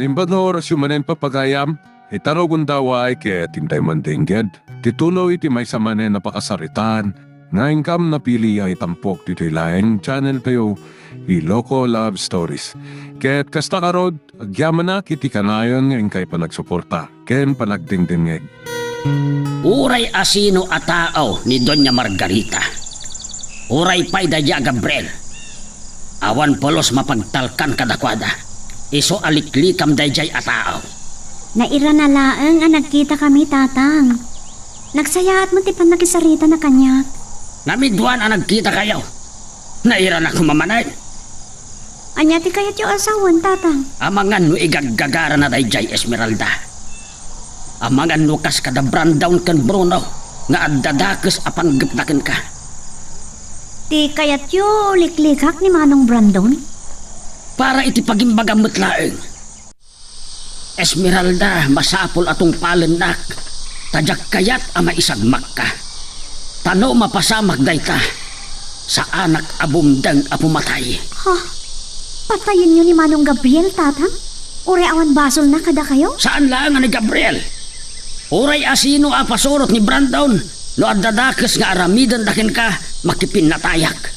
Limbador sumanen papagayam, itaro gundaway kaya tintay mandingged. Titulo iti may samanen na pakasaritan, nga income na pili ay tampok dito laing channel kayo, Iloko Love Stories. Kaya't kasta karod, agyaman na kiti kanayon ngayon kay panagsuporta, ken panagdingdingeg. Uray asino atao ni Doña Margarita. Uray pay dadya Gabriel. Awan polos mapagtalkan kadakwada. Iso aliklikam dayjay atao. Naira na laeng ang nagkita kami, tatang. Nagsayaat mo ti nakisarita na kanya. Namidwan ang nagkita kayo. Naira na kumamanay. Anya ti kayat yung asawan, tatang. Amangan no igaggagara na dayjay Esmeralda. Amangan no kas kada Brandon kan Bruno nga addadakes apan gepdaken ka. Ti kayat yung liklikak ni Manong Brandon. Para iti pagimbagamot laeng. Esmeralda, masapol atong palenak. Tadyak kayat ama isagmak ka. Tano mapasamag dayta. Sa anak abumdang apumatay. Ha? Patayin nyo ni Manong Gabriel, tatang? Uri awan basol na kada kayo? Saan lang ni Gabriel? Uray asino apasurot ni Brandon. No addadakes nga aramidan dakin ka, makipin natayak.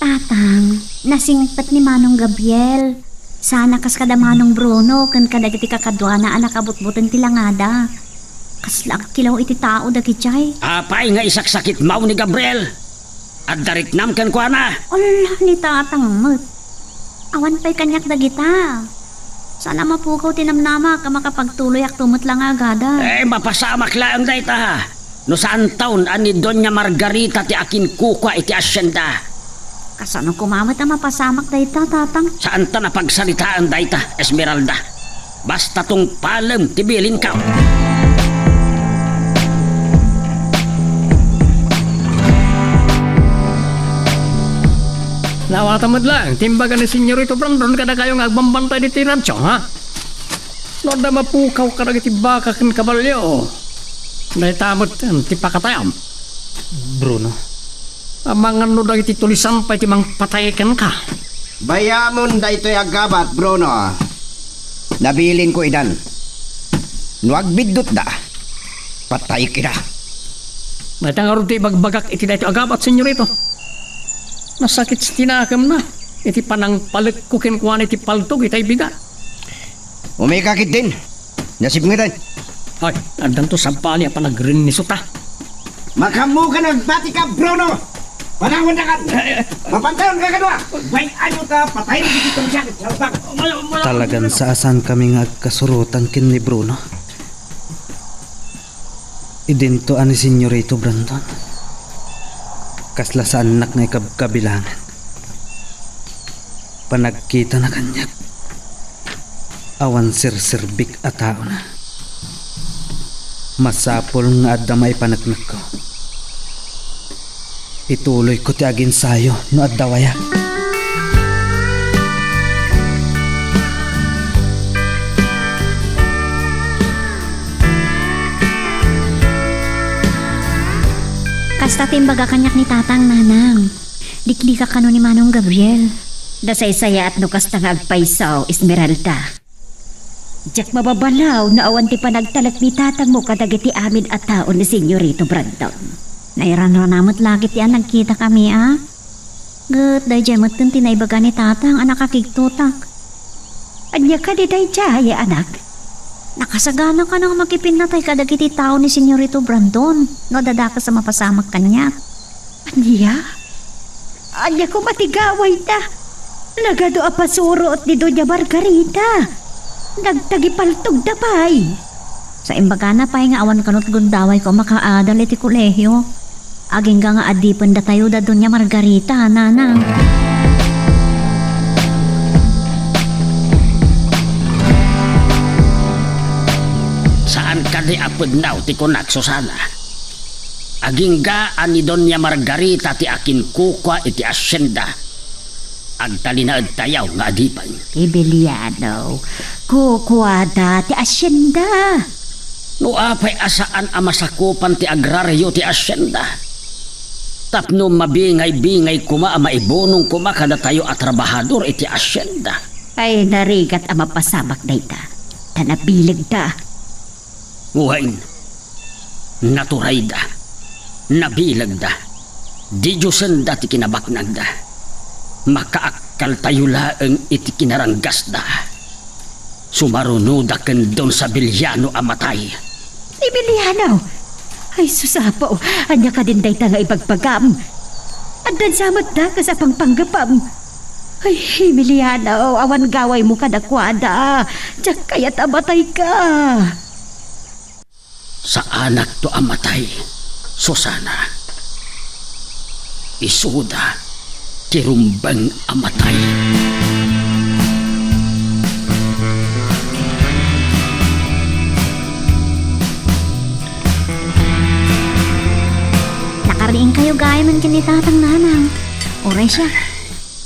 Tatang, nasingpat ni Manong Gabriel. Sana kas kada Manong Bruno, kan kadagiti kakadwana anak abot-boten tilangada. Kaslang kilaw iti tao dagiti Apay nga isaksakit mau ni Gabriel. Addariknam kan kwa na. Allah ni tatang mat. Awan pa'y kanyak dagita. Sana mapukaw tinamnama ka makapagtuloy ak tumot lang agada. Mapasamak lang dayta. No saan taon ani Doña Margarita ti akin kukwa iti asyenda. Kasano kumamat ang mapasamak dayta, tatang? Saan ta napagsalitaan dayta, Esmeralda? Basta tong palem tibilin ka. Nawatamad lang, timbagan ni Senyorito Brandon kada kayong agbambantay di tiransyo, ha? No da mapukaw ka na baka kin kabalyo. Dahil tamot ti pakatayam. Bruno, amangan no da iti tulisan pa iti mang patayakan ka. Bayamon da ito'y agabat, Bruno. Nabilin ko idan. Nuag bidot da. Patay kida. Dahil tangarod ti bagbagak iti da ito agabat, Senyorito. Nasakit sa tinakam na. Iti panang palit ko kinkuhan iti paltog itay bigat. Umikakit din. Nasib nga dan. Ay, andan to sampali pa nagrin ni Suta. Makamu ka nagbati ka, Bruno. Panahon na ka. Mapantayon ka kadwa. May ano ka, patay na dito siya. Talagan saasan kami nga kasurutan kin ni Bruno. Idinto ani Senyorito Brandon. Kasla sa anak nga kabilangan. Panagkita na kanyak. Awan sirsirbik at tao na. Masapol nga adamay panagnak ko. Ituloy ko ti agin sayo no addawaya. Kasta timbaga kanyak ni tatang, nanang. Diklika ka no ni Manong Gabriel. Dasaysaya at no kasta nga agpaisaw, Esmeralda. Diyak mababalaw na awan ti panagtalak ni tatang mo kadagiti amin at taon ni Senyorito Brandon. Nairan namot lagit yan nagkita kami, ah. Gut, day jemot kun tinaybaga ni tatang anak kakigtutak. Anya ka di day jaya, anak. Nakasagana ka nang makipinatay kadagiti tao ni Senyorito Brandon. No dadaka sa mapasamak kanya. Anya? Anya ko matigaway ta. Nagado apasuro at ni Doña Margarita. Nagtagipaltog da pay. Sa imbaga na pa'y nga awan kanot gundaway ko makaadal iti kolehyo. Aging nga adipan da tayo da Doña Margarita, nanang. Saan ka di apudnaw ti kunak Susana? Aging gaan ni Doña Margarita ti akin kukwa iti asyenda. Agtalinaad tayaw nga adipan. Ibeliano, kukwada ti asyenda. No apay asaan ang masakupan ti agraryo ti asyenda. Tapno mabingay-bingay kuma maibunong kuma kada tayo at trabahador iti asyenda. Ay narigat ang mapasamak na ita. Tanabilig ta. Uhain. Naturay da. Nabilag da. Di Diyosan da ti kinabaknag da. Makaakal tayo laeng iti kinaranggas da. Sumaruno da kendon sa bilyano amatay. Emiliano! Ay susapaw, anya ka din day nga ipagpagam. Andan samot da ka sa pangpanggapam. Ay, Emiliano, awan gaway mo kadakwada. Diyak kaya't amatay ka. Sa anak to amatay, Susana. Isuda, kirumbang amatay. Nakariing kayo gaya man kinitatang nanang. Oray siya.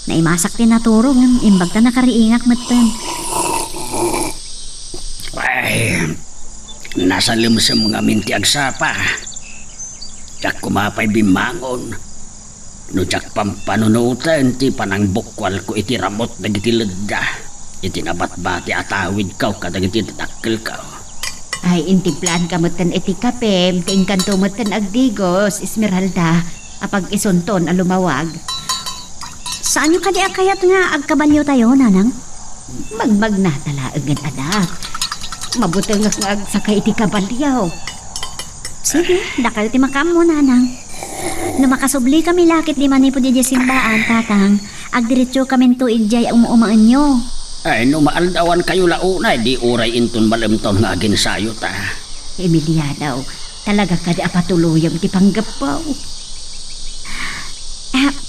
Naimasak din naturong imbag na nakariingak matan. Ay, nasa limsam nga minti agsapa. Jak kumapay bimangon. No jak pampanunutan ti panang bukwal ko iti ramot na gitilada. Iti nabatbati atawid kaw kadag iti tatakil kaw. Ay, intiplan ka motan iti kapem, kaingkanto motan agdigos, Esmeralda, apag isunton alumawag. Saan yung kadi akayat nga agkabalyo tayo, nanang? Magmag na talaagan anak. Mabutang nga agsakay iti kabalyaw. Sige, dakal ti makam mo, nanang. No makasubli kami lakit di manipo di simbaan, tatang. Agdiretso kami tuig jay ang umumaan nyo. Ay, no maaldawan kayo launa, di uray inton malimton nga aginsayo ta. Emiliano, talaga ka di apatuluyam ti panggapaw.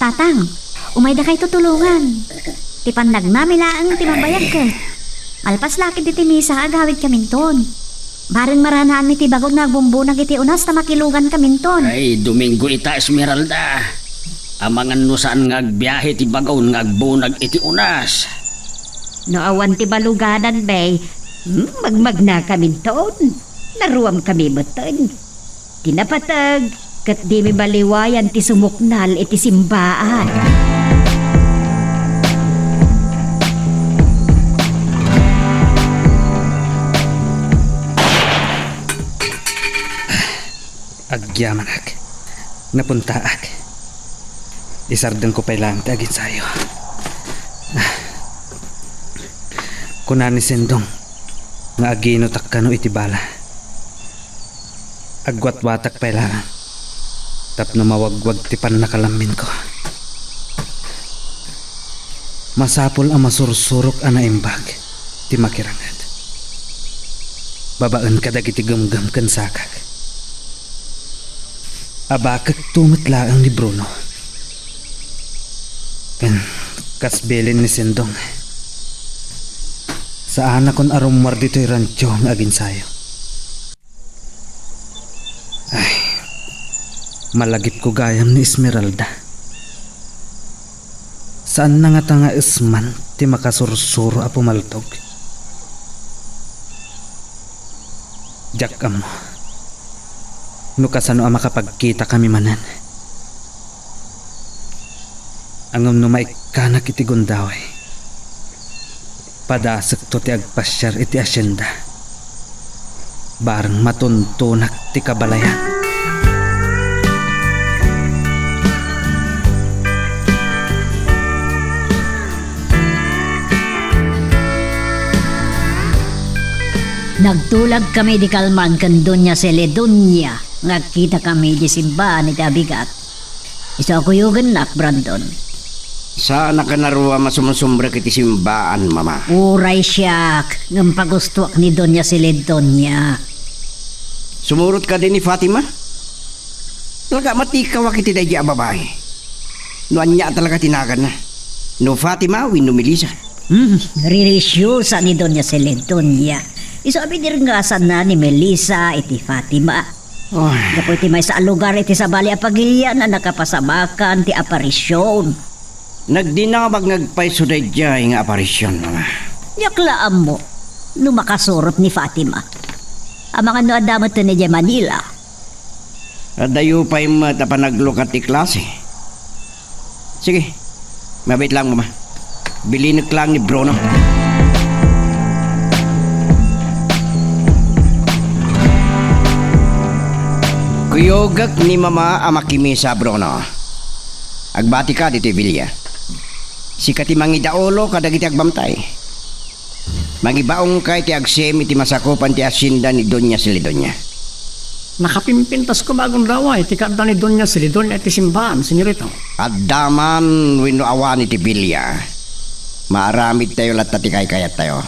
Tatang, umay da kay tutulungan. Ti pandag namilaang ti mabayag ka. Alpas lakit di timisa agawid kaminton. Bareng maranaan mi ti bagod nagbumbu iti unas na makilugan kaminton. Ay, Domingo ita Esmeralda. Amangan no saan nga agbiyahe ti bagaw nga agbunag iti unas. No awan ti baluganan, bay. Magmag na kami toon. Naruam kami beton. Tinapatag, kat di mi baliwayan ti sumuknal iti simbaan. Agyaman ak. Napunta ak. Isardan ko pa lang agin sayo. Kunani sendong nga agino takkano iti bala. Agwat-watak pa lang. Tapno mawagwag ti panakalamin ko. Masapol ang masursurok ana imbag ti makirangat. Babaan kadag iti gamgam kan sakak. Abakak tumatlaang ni Bruno. Kan kasbelin ni sendong. Sa anak kon arumar dito'y rancho ng agin sayo. Ay, malagip ko gayam ni Esmeralda. Saan na nga tanga isman ti makasursuro a pumaltog? Jack amo. No kasano a makapagkita kami manan. Angam no maikanak iti gundaway. Padasek to ti agpasyar iti asyenda. Barang matuntunak ti kabalayan. Nagtulag kami di kalman kan Doña Celedonia. Ngakita kami di simbahan iti abigat. Isa ko yugan nak, Brandon. Sana ka naruwa masumusumbra kiti simbaan, mama. Uray siyak, ng pagustuak ni Doña Celedonia. Sumurot ka din ni Fatima? Talaga matikaw kiti dahi a babae. No anya talaga tinagan na. No Fatima, wino Melissa. Relisyosa ni Doña Celedonia. Isabi dirngasan na ni Melissa iti Fatima. Dapo iti may sa lugar iti sa bali apagilya na nakapasamakan ti aparisyon. Nagdinabag nagpaysuday jay nga aparisyon, mama. Yaklaan mo, lumakasurot ni Fatima. Ang mga noadamot to ni Manila. Dayo pa'y matapanaglukat ti klase. Sige, mabait lang, mama. Bilinik lang ni Bruno. Kuyogak ni mama amakimisa Bruno. Agbati ka dito Villa. Si kati mangidaolo kadagiti agbamtay. Mangibaong kay ti agsim iti masakupan ti asinda ni Doña Silidonya. Nakapimpintas ko bagong daway, ti kada ni Doña Silidonya iti simbahan, senyorito. At daman wino awan iti Villa. Maaramid tayo lahat tati kayat tayo.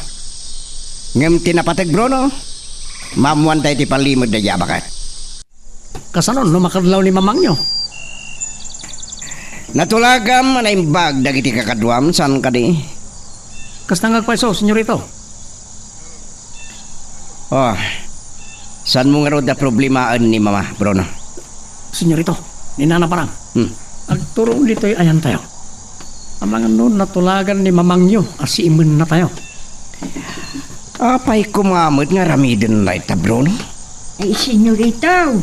Ngem tinapatag Bruno. Mamuan tayo ti palimod na yabakat. Kasanon, no makadlaw ni mamang nyo. Natulagam manaimbag dagiti kakadwam san kadi. Kas nangagpaiso, senyorito. Oh, san mo nga ro da problemaan ni mama, Bruno? Senyorito, ninana parang. Agturong dito'y ayan tayo. Amangan nun natulagan ni mamang nyo, asiimun na tayo. Apay kumamot nga ramiden na ita, Bruno. Ay, senyorito.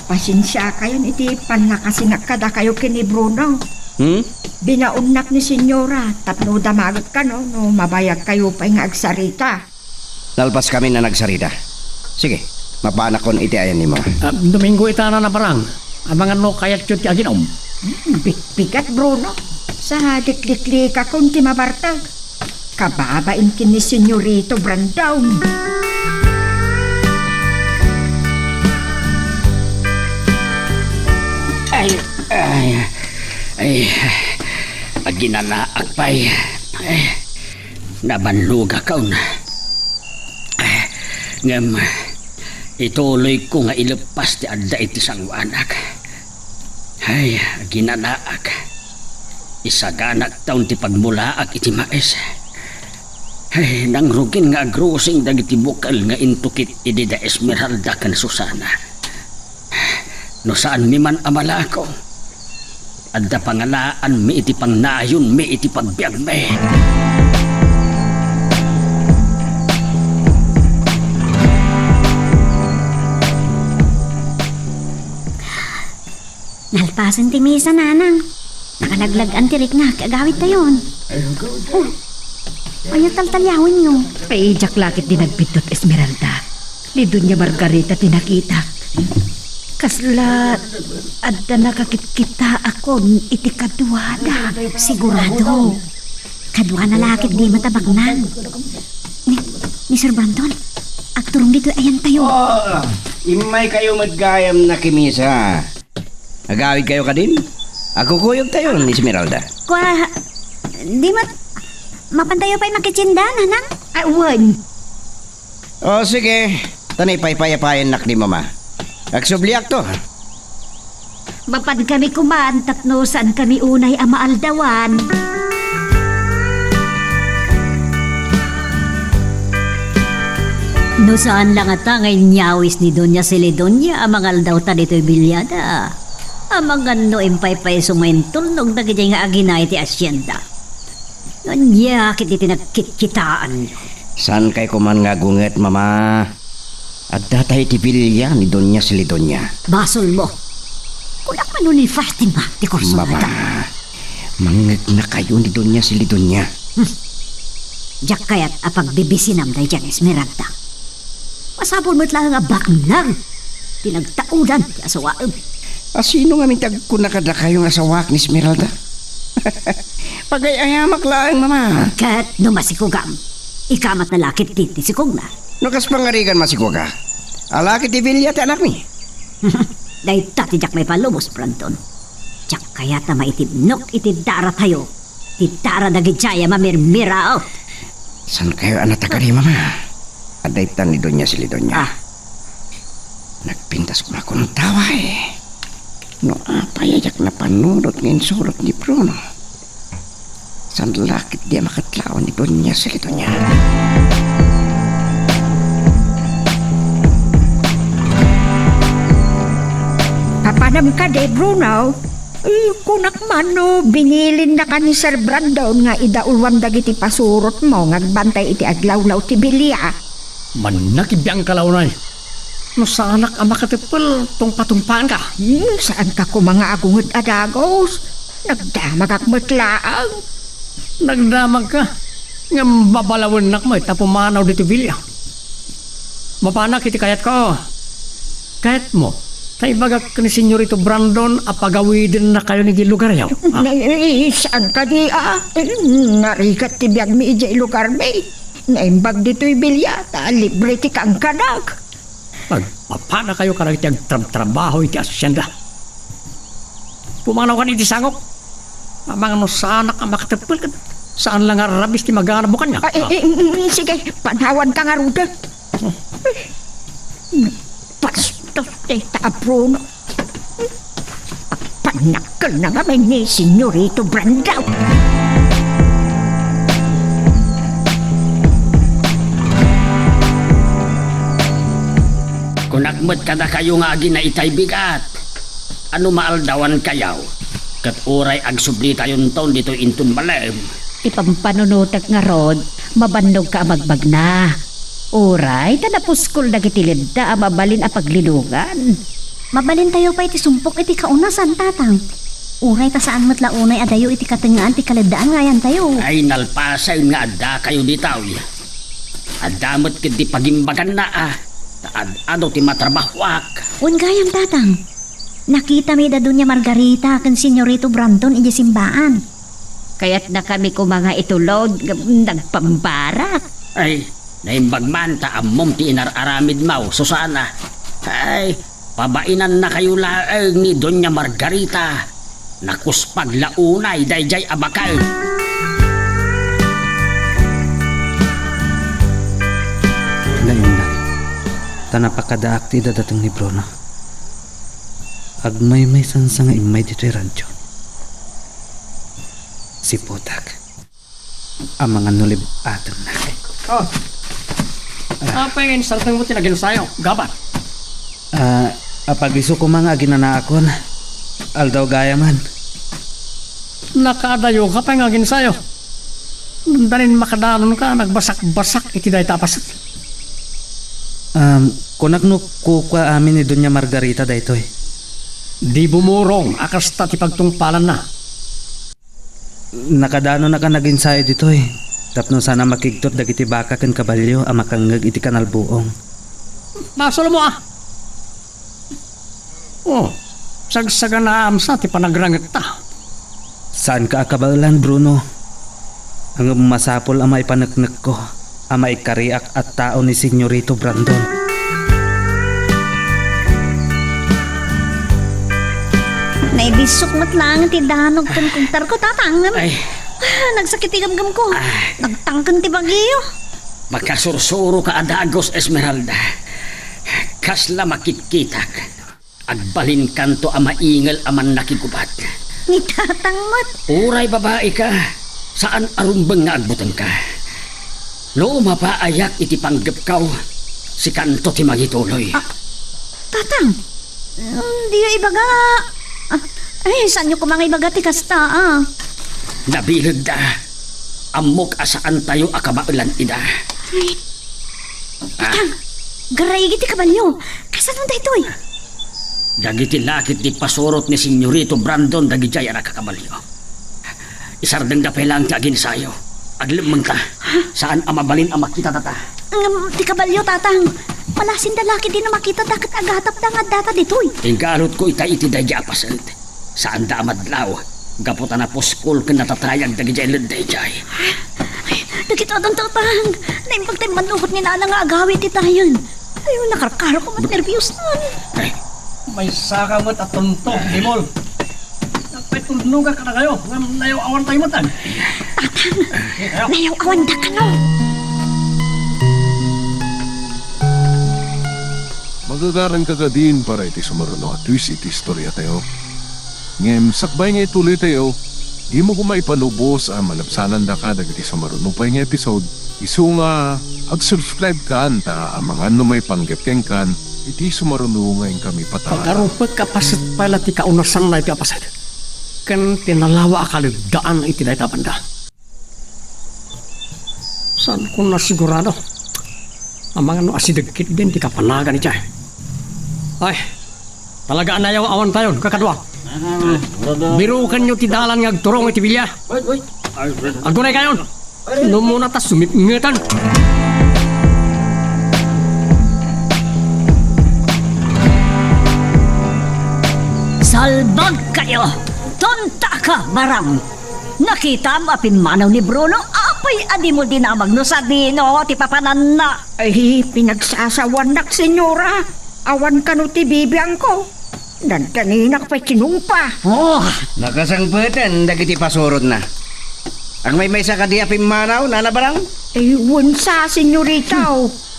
Pasensya kayo iti panakasinak kada kayo kini Bruno. Binaunnak ni senyora, tapno damagot ka no mabayag kayo pa nga agsarita. Lalpas kami na nagsarita. Sige, mapanak kon iti ayan ni mo. Domingo itana na parang. Amangan no kayat yun ti aginom. Bigat Bruno. Sa diklikli ka kung ti mabartag. Kababain kin ni senyorito Brandown. Paginanaak pa'y nabanluga ka na. Ngam, ituloy ko nga ilepas ti adda iti sangwanak. Ay, ginanaak. Isaganak taon ti pagmulaak iti maes. Ay, nangrugin nga agrosing dagiti bukal nga intukit iti da Esmeralda kan Susana. No saan mi man amala ko. Adda pangalaan mi iti pangnayon mi iti pagbiag mi. Nalpasan ti misa nanang. Nakalaglagan ti rik nga, kagawid tayon. Oh, ayaw taltalyawin nyo. Ay, jak lakit din nagpitot Esmeralda. Ni Doña Margarita tinakita. Kasla, adda nakakitkita ako iti kadwada. Sigurado. Kadwa na lakit di matabagnan. Ni Sir Brandon, agturong dito ayan tayo. Imay kayo madgayam na kimisa. Agawid kayo ka din? Ako kuyog tayo ni Esmeralda. Kwa, di mapantayo pa'y makitsinda, nanang? Ay, wan. O sige, tanay paypayapayan nak ni mama. Agsubliak to. Mapad kami kuman, tapno saan kami unay amaaldawan. No saan lang ata ngayon nyawis ni Doña Silidonya amangal daw ta dito'y bilyada. Amangan no impay-pay sumentol nung nagigay nga aginay ti asyenda. Nanya kiti tinagkitkitaan. San kay kuman nga gunget mama? At datay ti bilya ni Doña Silidonya. Basol mo. Kulak man ni Fatima ti kurso Mama, na ta. mangit na kayo ni Doña Silidonya. Diyak kayat apag bibisinam day dyan Esmeralda. Masabol mo't lang nga baklang. Tinagtaudan ti asawaan. Sino nga mintag ko nakada kayong asawak ni Esmeralda? Pagay-ayamak lang, mama. Kat no masikugam. Ikamat na lakit titi sikog na. Nukas pangarigan masiko ka. Alaki ti bilya ti anak mi. Dahil tati jak may palubos, Branton. Jak kaya ta maitibnok itidara tayo. Tidara dagijaya mamirmira out. San kayo anatakari, mama? Adaytan ni Doña Silidonya. Nagpintas ko na ko ng tawa eh. No apayajak na panunod ngayon surot ni Bruno. San lakit dia makatlawan ni Doña Silidonya. Papanam ka de, Bruno. Ay, kunak man no, binilin na ka ni Sir Brandon nga idaulwam dagiti pasurot mo, ngagbantay iti aglawlaw ti bilya. Manakibiyang kalaunay. No saanak ang makatipil, tungpatumpaan ka. Saan ka ko mga agungot adagos? Nagdamag ak matlaang. Nagdamag ka. Nga babalawin nak mo, tapumanaw dito bilya. Mapanak iti kayat ko. Kayat mo, Tay bagak ni senyorito Brandon, apagawidin na kayo ni lugar yaw. Saan ka di narikat ti biyag mi ijay lugar may. Naimbag dito'y bilyata, libre ti kang kadag. Magpapana kayo karag iti trabaho iti asyenda. Pumanaw ka ni iti sangok. Amang ano sana ka makatapil ka. Saan lang arabis ti maganabukan niya? Sige, panawan ka nga ruda. Pastos ta Bruno. Panakal na nga may ni Senyorito Brandon. Kung nakmat ka na kayo nga agi na itay bigat, ano maaldawan kayaw? Kat oray ag subli tayon taon dito intun balem. Ipampanunutak nga rod, mabandog ka magbag na. Uray, tanapuskol na kitilid da mabalin a paglilungan. Mabalin tayo pa iti sumpok iti kaunasan, tatang. Uray ta saan matla unay adayo iti katingaan ti kaladaan ngayan tayo. Ay nalpasay nga adda kayo ditaw. Adamot kiti pagimbagan na ano ti matrabahwak. Ungayam, tatang. Nakita mi da Doña Margarita kan Senyorito Brandon iti simbaan. Kaya't na kami ko mga itulog, nagpambarak. Ay, naimbag man ta ammom ti inararamid maw, Susana. Ay, pabainan na kayo laeng ni Doña Margarita. Nakuspag launay, dayjay abakal. Lain-lain. Tanapakadaak ti dadatang ni Bruno. Agmay may sansa nga imay dito'y radyo. Si Putak. Ang mga nulib atan na. Oh. Apa yung insultang mo tinagin sa'yo? Gabat. Apagiso ko mga ginanaakon. Aldaw gaya man. Nakadayo ka pa yung agin sa'yo. Dalin makadanon ka, nagbasak-basak, itiday tapasat. Kunak no kukwa amin ni Doña Margarita daytoy. Di bumurong, akasta ti pagtungpalan na. Nakadano na ka naging sayo ditoy. Tapno sana makigtot dagiti baka ken kabalyo ang makangag iti kanalbuong. Nasolo mo Oh, sagsagan na amsa ti panagrangat ta. Saan ka akabalan, Bruno? Ang masapol ang maipanagnak ko, ang maikariak at tao ni Senyorito Brandon. Naibisok matlang ti danog kan kuntar ko, tatang. Ay, Nagsakit igamgam ko. Nagtangkan ti bagyo. makasursuro ka adagos, Esmeralda. Kasla makitkitak. Agbalin kanto ang maingal aman nakigubat. Ni tatang mat. Uray babae ka, saan arumbang nga agbutan ka? No mapaayak iti panggap si kanto ti magituloy. Tatang, di ibaga. Ay, saan nyo kumang ibaga ti kasta, Nabilag da, amok asaan tayo akabailan ida. Tatang, garay ti kabalyo. Kasan mo daytoy? Dagiti lakit di pasurot ni Senyorito Brandon dagijay anak kakabalyo. Isardeng dapay lang ti agin sayo. Aglimang ta, saan amabalin ang makita tata? Ti kabalyo, tatang. Malasin dalaki din na makita dakat agatap da nga data ditoy. Tinggalot ko ita iti dayja apasad. Saan da amadlaw? Gaputan na poskol ka natatrayag dagijay ledayjay. Dagito adong tatang. Naimbag tayo manuhot ni nana nga agawit ti tayon. Ayaw, nakarkaro ko mat nervyos nun. Ay, May sakamot at tunto, Dimol. Nagpatulnuga ka na kayo. Nayaw awan tayo matan. Nayaw awan da ka no. Magagaran ka din para iti sumaruno at twist iti istorya tayo. Ngem, sakbay nga ituloy tayo. Di mo kumaipanubos ang malapsanan da ka dagiti sumaruno pa nga episode. Isu nga, ag-subscribe ka ta ang mga ano may panggapeng kan iti sumaruno ngayon kami patahan. Pagkarupag kapasit pala ti kaunasan na iti apasit. Kan tinalawa akaligdaan iti na itapanda. Saan ko nasigurado? Ang mga no asidagkit din ti kapanagan iti. Ay, talagaan na yaw awan tayo, kakadwa. Birukan nyo ti dalan nga agturong iti bilya. Agunay kayon. Numuna ta sumipngetan. Salbag kayo! Tonta ka, barang! Nakita mo apimanaw ni Bruno? Apay adi mo dinamag no sa dino, ti papanan na. Ay, pinagsasawanak, senyora. Awan ka no ti bibiyang ko. Nagdaninak pa'y kinumpa. Oh, Nakasangpatan, dagiti pasurod na. Ang may sa kadiapim manaw, nanabarang? Ay, wunsa, senyorita.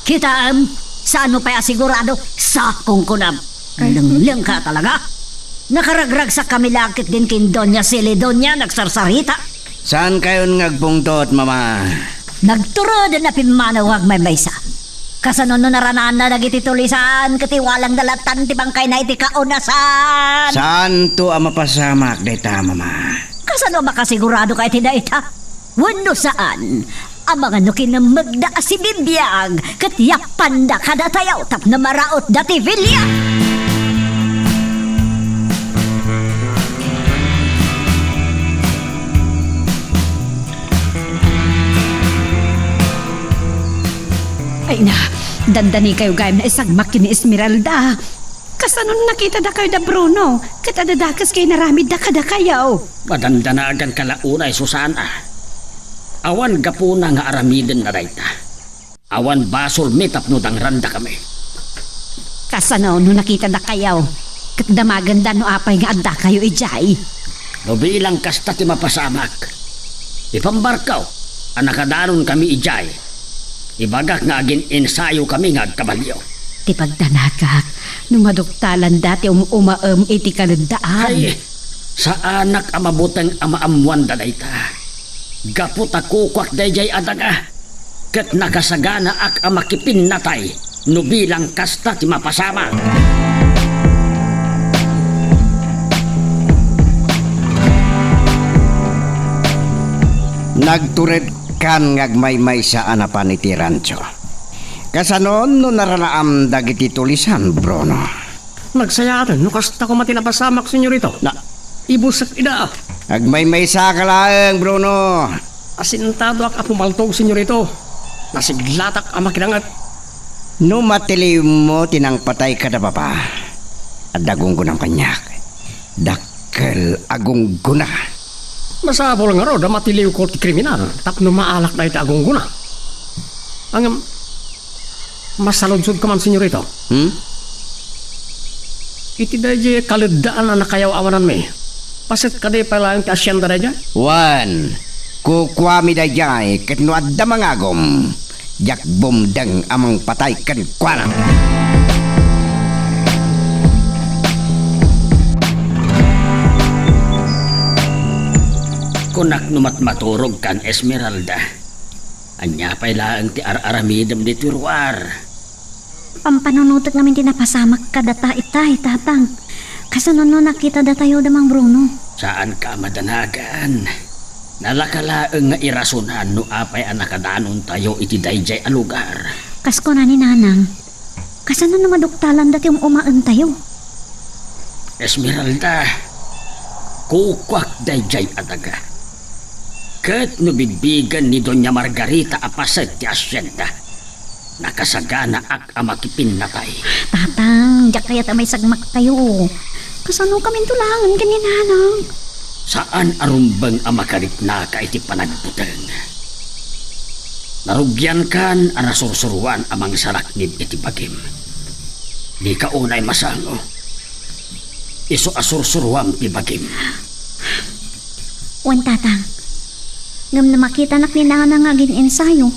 kita saan mo pa asigurado? Sakong kunam. Lenglang ka talaga. Nakaragrag sa kamilakit din kin Doña Celedonia nagsarsarita. Saan kayon ngagpungtot, mama? Nagturo din na pimanawag may maysa. Kasano no naranaan na nagiti tulisan katiwalang dalatan ti bangkay na iti kaunasan. Saan to ang mapasamak, dayta, mama? Kasano makasigurado kay tidaita? Wano saan? Ang mga nukin ng magda si bibiyag katiyak panda kada tayaw tap na maraot dati vilya. Ay na, dandani kayo gayam na isang makin ni Esmeralda. Kasanon nakita da kayo da Bruno, katadadakas kayo naramid da kada kayo. Madandanagan kalaunay, Susana. Awan gapuna nga aramiden na dayta. Awan basol mitap no dang randa kami. Kasano no nakita da kayo, katdamaganda no apay nga adda kayo ijay. No bilang kasta ti mapasamak. Ipambarkaw, anakadaron kami ijay. Ibagak nga agin ensayo kami nga kabalyo. Ti pagdanagak, nung maduktalan dati umaam iti kalendaan. Ay, sa anak amabutang amaamuan da dayta. Gapot ako kwak dayjay adaga. Kat nakasagana ak amakipin natay. No bilang kasta ti mapasama. Nagtured kan ngagmaymay sa anapan iti rancho. Kasanon no naranaam dagiti tulisan, Bruno? Nagsayatan, nukasta ko matinapasamak, senyorito. Na, Ibusak ida. agmaymay sa kalaeng, Bruno. Asintado ak apumaltog, senyorito. Nasiglatak ang makinangat. No matiliw mo tinang patay ka na papa. Adagong gunang kanyak. Dakkel agong guna. Masabol nga ro, damatiliw ko ti kriminal. Tapno maalak na iti agong guna. Ang masalodsod ka man, senyorito. Iti dahi kalidaan na nakayaw awanan may. Pasit ka di pala yung ti asyenda dahi dyan? Wan, kukwami da jay ket no adda mangagom. Jak bomdang amang patay kan kwana. Kunak numat maturog kan Esmeralda. Anya pa'y laang ti ar-aramidam di tiruar. Pampanunutot namin tinapasamak ka data itay, tatang. Kasano no nakita da tayo damang Bruno. Saan ka madanagan? Nalakalaang nga irasunan no apay anakadanon tayo iti dayjay a lugar. Kasko na ni Nanang. Kasano no maduktalan dati umaan tayo. Esmeralda, kukwak dayjay adaga. Kat no bibigan ni Doña Margarita apasad ti asyenda. Nakasagana ak amakipin natay. Tatang, diyak kaya tamay sagmak tayo. Kasano kami tulangan kaninanang. Saan arumbang amakarit na ka iti panagputeng? Narugyan kan anasursuruan amang saraknib iti bagim. Di ka unay masango. Iso asursuruan ti bagim. Wan tatang, ngam na makita nak ni Nanang agin ensayo.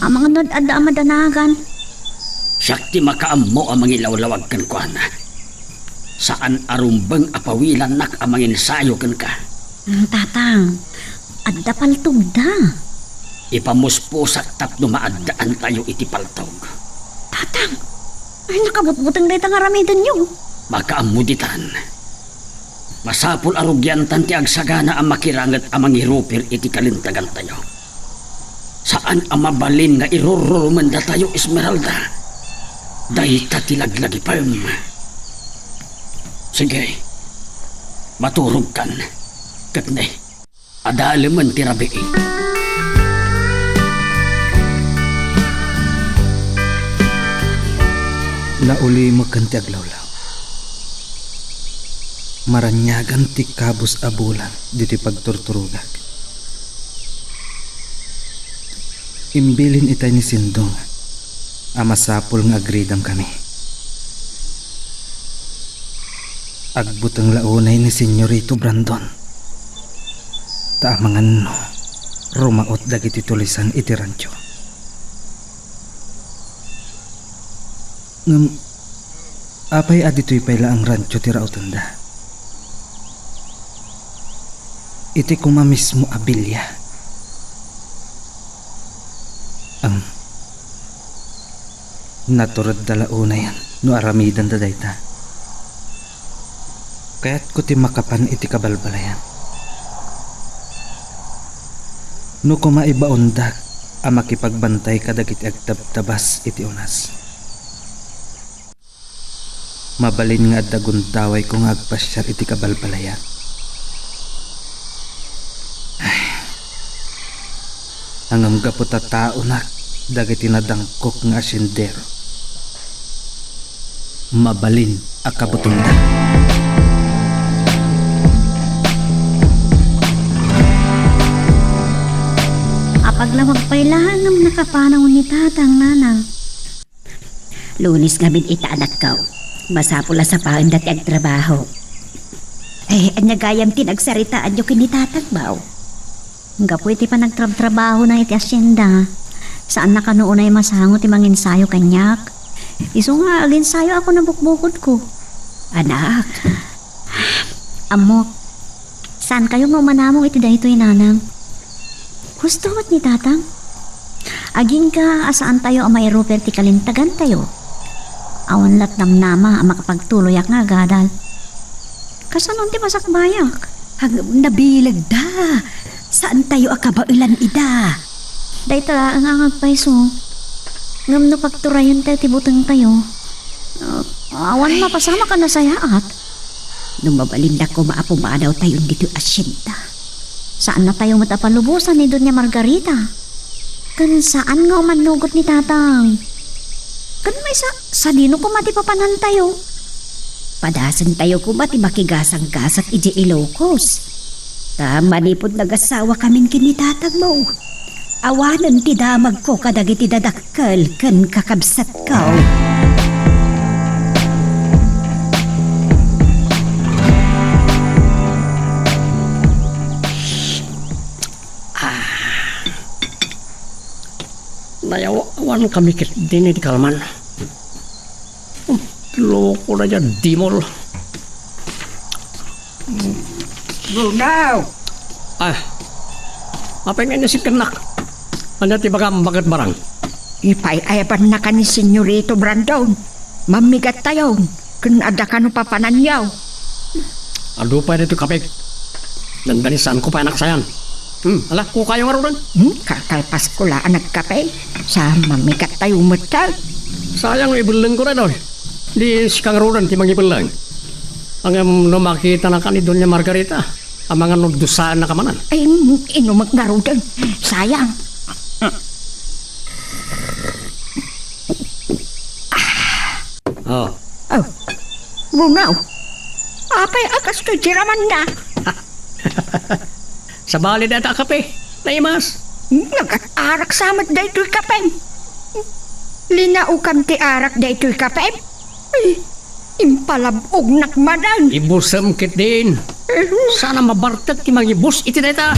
Ang mga nod adda amadanagan. Sakti makaammo amang ilawlawag kan kuana. Saan arumbang apawilan nak amang ensayo kan ka? Tatang, adda paltog da. Ipamuspusak tapno maaddaan tayo iti paltog. Tatang, ay nakabutbutang dayta nga ramidan nyo. Makaamuditan. Masapul arugyantan ti agsagana ang makirangat amang irupir iti kalintagan tayo. Saan ang mabalin nga irururumanda tayo, Esmeralda? Dahita tilaglagi pa yun. Sige, maturog kan. Katne, adaliman ti rabi. Nauli magkanti aglawlaw. maranyagan ti kabus abulan diti pagturturugag. Imbilin itay ni Sindong, amasapol nga agridam kami. Agbutang launay ni Senyorito Brandon. Taamangan no, rumaot dagiti tulisan iti rancho. Ngam, apay adito'y payla ang rancho ti Rautanda. Iti kuma mismo abilya. Ang naturad dalauna yan no aramidan da dayta. Kaya't ko ti makapan iti kabalbalayan. No kumaibaundag a makipagbantay kadagiti agtabtabas iti unas. Mabalin nga daguntaway kung agpasyar iti kabalbalayan. Ay, hangam gaputa tao na dagiti nadangkok nga asyendero. Mabalin a kabutunda. Apaglamag pailahan ng nakapanaw ni tatang nanang. Lunis ngamin itaanak ka. Masapula sa paang dati ang trabaho. Nagayam tinagsaritaan nyo kinitatagbaw. Nga po iti pa nagtrabaho na iti asyenda. Saan na kanoon ay masangot ti manginsayo kanyak. Iso nga aginsayo ako na bukbukod ko. Anak, Amo, saan kayo nga umanamong iti dahito'y nanang? Gusto mo't ni tatang? Aging ka asaan tayo ang may ruper ti kalintagan tayo. Awan lat ng nama ang makapagtuloyak nga gadal. Kasanon ti masakbayak? hanggang nabilag da. Saan tayo akabailan ida? Dayta ang angagpaiso. Ngam no pagturayan tayo tibutang tayo. Awan mapasama ka na sayaat. Nung mabalinda ko maapumanaw tayo dito asyenda. Saan na tayo matapalubusan ni Doña Margarita? Kan saan nga umanugot ni tatang? Kan may sa dino ko mati papanan tayo. Padasan tayo kumati makigasang-gasak iji Ilocos. Tama nipod nagasawa kamin kinitatag mo. Awanan ti damag ko kadagiti dadakkel kan kakabsat ko. Nayawan kami kit din di Kalman. Loko na dyan, dimol. Bruno! Apa yang nasib kenak? Anya tiba magat barang. Ipay-ayapan na ka ni Senyorito Brandon. Mamigat tayo. Kung ada ka no papananyaw. Aduh pa dito kapig. Nandanisan ko pa anak sayan. Ala, ko kayo nga ron. Kakalpas ko laan nagkape. Sa mamigat tayo matag. Sayang ibelang ko rin oy. Di sikang ron ti mangibelang. Ang no makita na ka ni Doña Margarita. Ang mga nagdusaan na kamanan. Ay, inumak na ron. Sayang. Oh. Oh, Bruno. Apay akas to jiraman na. Sa bali data kape. Naimas. Nag-arak samat da ito'y kapem. Linaukan ti arak da ito'y kapem. Ay, impalabog nakmadan. Ibusam kit din. Sana mabartag ti mangibus iti data.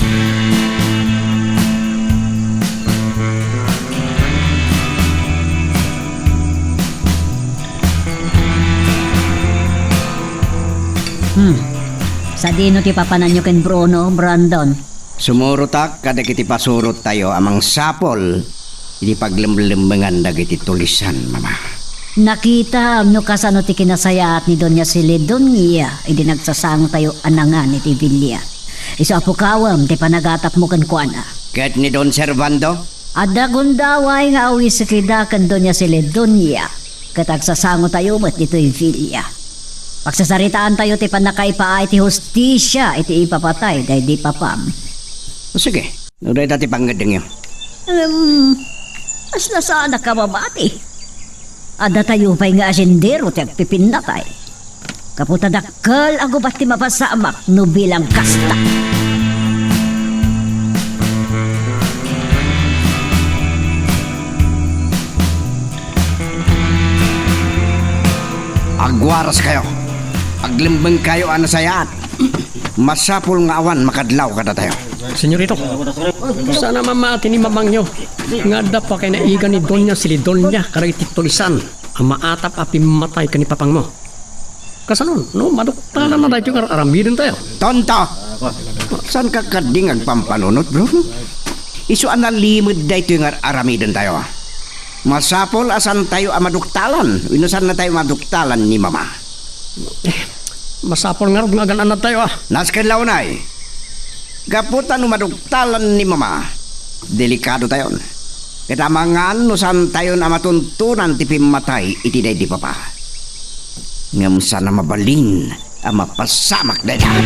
Sa dino ti papanan nyo ken Bruno, Brandon. Sumurutak kadagiti pasurot tayo amang sapol. Hindi paglemlembengan dagiti tulisan, mama. Nakita no kasano ti kinasaya at ni Doña Celedonia. Idi nagsasang tayo anangan iti Villa. Iso apukawam ti panagatap mo kan kuana. Ket ni Don Servando? Ada gundaway nga awis sa kida kan Doña Celedonia. Katagsasango tayo mat dito'y Villa. Pagsasaritaan tayo ti panakaipa iti hustisya iti ipapatay dahi di papam. Sige, nuday dati panggadeng yun. Asla sana ka mabati. Ada tayo pa'y nga asyendero ti agpipinakay. Kaputadakkel ako pati mapasamak no bilang kasta. Agwaras kayo. Aglimbang kayo anasayat. Masapul nga awan makadlaw kada tayo. Senyorito, sana mamati ni mamang nyo. Nga da pa kay naiga ni Donya Silidonya karag titulisan. Ang maatap api matay ka ni papang mo. Kasanon, no, maduktalan na dahil yung aramidin tayo. Tonto! Saan ka kading agpampanunot, bro? Isu analimod dahito yung aramidin tayo. Masapol asan tayo amaduktalan. Inusan na tayo maduktalan ni mama. Masapol nga rin nga ganan na tayo ah. Naskanlaw na eh. Gaputan umaduktalan ni mama. Delikado tayo. Katamangan nusan tayo na matuntunan tipim matay itiday di papa. Ngam sana mabalin ang mapasamak na yan.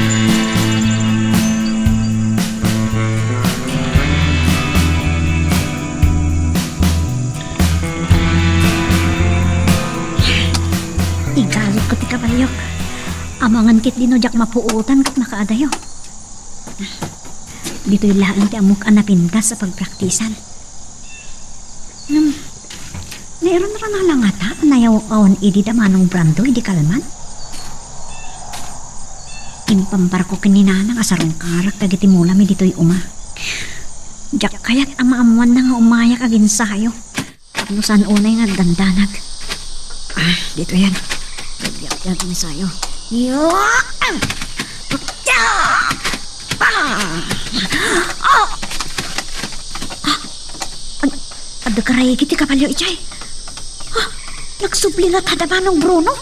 Igalit ko ti kabalyo. Amangan kit dinojak mapuutan kat makaadayo. Dito'y laang ti amok anapintas sa pagpraktisan. Meron na rin lang ata nayaw kaon idi damanong brando idi kalman. Impampar ko kininanang asarong karak kagiti mula mi dito'y uma. Jak kayat amaamuan na nga umayak agin sayo. Ano saan unay nga dandanag. Dito yan. Yan din sayo. Yo! Ada karay kiti kapalyo ichay. Nagsubli na tadamanong Bruno.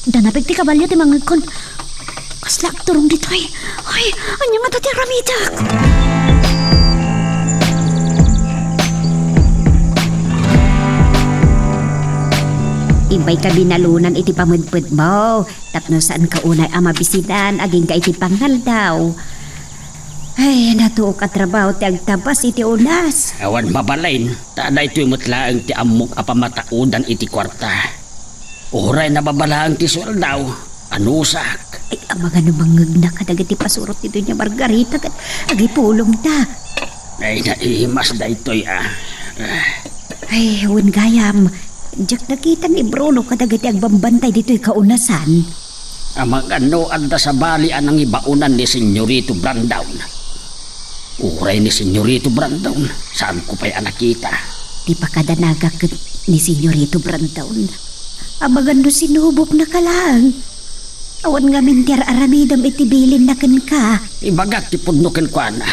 Danapig ti kabalyo ti mangagkon. Kaslak turong dito ay. Ay, anya nga ti ramidak. Ibay ka binalunan iti pamudpud mo. Tapno saan ka unay amabisidan aging ka iti pangal daw. Ay, natuok at trabaho ti agtabas iti unas. Awan mabalain, tada ito'y mutlaang ti amok apamataudan iti kwarta. Uray na babalaang ti sweldaw, anusak. Ay, amaga numangag na kadag iti pasurot ito niya Margarita kat agipulong ta. Ay, naihimas da ito'y Ay, huwag gayam. Diyak nakita ni Bruno kadag iti agbambantay dito'y kaunasan. Amang ano anda sa bali anang ibaunan ni Senyorito Brandown. Uray ni Senyorito Brandown, saan ko pa'y nakita? Di pa kadanagak ni Senyorito Brandown. Amagan no sinubok na ka lang. Awan nga mintiar aramidam itibilin na kan ka. Ibagak ti pudnukin ko na.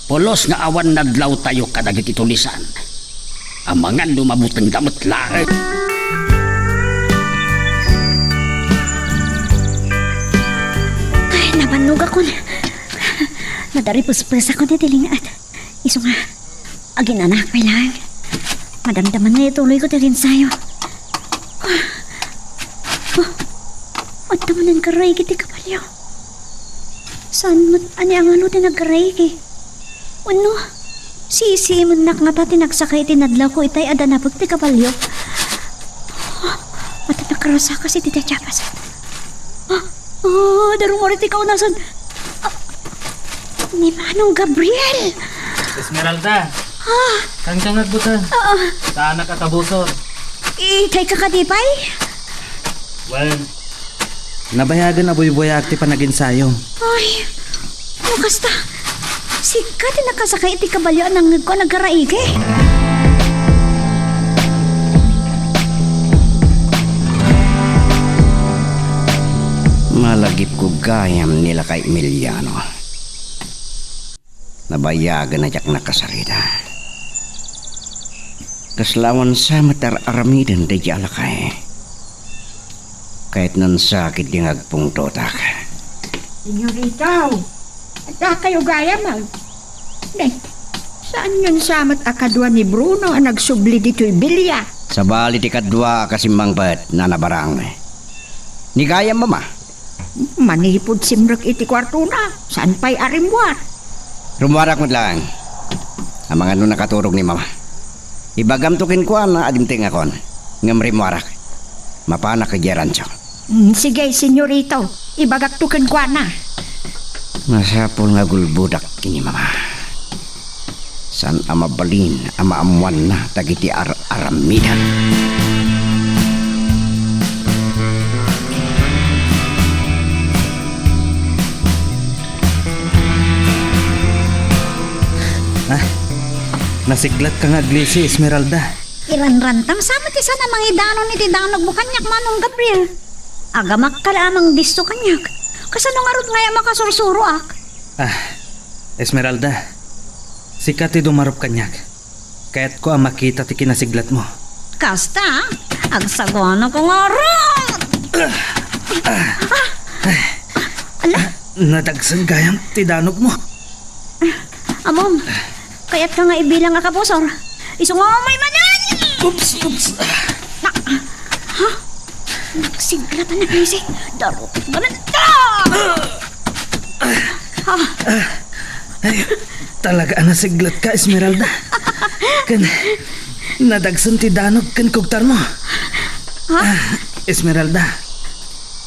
Polos nga awan nadlaw tayo kadag iti tulisan. Amangan lumabutang damot lang. Ay, nabanog ako na. Nadaripus-pus ako na dilingat. Iso nga, agin anak pa lang. Madamdaman na ituloy ko din sa'yo. At naman ang karay kiti kapalyo. Saan mo, ani ang ano din nagkaray ki? Ano? Sisi mo nak nga ta tinagsakay tinadlaw ko itay adanapag ti kapalyo. At nakarasa kasi ti Tiapas. Darong orit ikaw nasan. Ni Manong Gabriel. Esmeralda, kang nagbutan. Saan nakakabusor? Itay ka kadipay? Well, nabayagan na buy-buyak ti panaginsayo. Ay, ano kasta? Sikat nakasakay iti kabalyo ng ko nagkaraige. Malagip ko gayam nila kay Emiliano. Nabayagan na jak nakasarita. Kaslawan sa matar aramidan da alakay. Kahit nan sakit yung agpong totak. Senyorita, at kayo gaya mag. Day, saan yun samat akadwa ni Bruno ang nagsubli dito'y bilya? Sa bali ti kadwa kasimbang bat na nabarang. Ni gayam mama. Manipod simrek iti kwarto na. Saan pa'y arimwar? Rumuwarak mo lang. Ang mga nun nakaturog ni mama. Ibagam tukin ko na adim tinga kon. Ngamrimuarak. Mapana ka Gerancho. Sige, senyorito. Ibagak tukin ko na. Masapol nga gulbudak kini mama. San ama balin ama amuan na tagiti aramidan. Nasiglat ka nga Glisi, Esmeralda. Iranrantam sama ti sana mangidanon iti danog mo kanyak Manong Gabriel. Agamak ka lamang disto kanyak. Kasano nga rod ngaya makasursuro ak? Esmeralda, sikat ti dumarop kanyak. Kaya't ko ang makita ti kinasiglat mo. Kasta, agsagono ko nga ron. Nadagsan gayam ti danog mo. Amom, kaya't ka nga ibilang akabosor. Isungomay manan! Oops. Nagsiglatan na Glisi. Darot balanta! Talaga nasiglat ka, Esmeralda. Kan nadagsan ti danog kan kugtar mo. Esmeralda,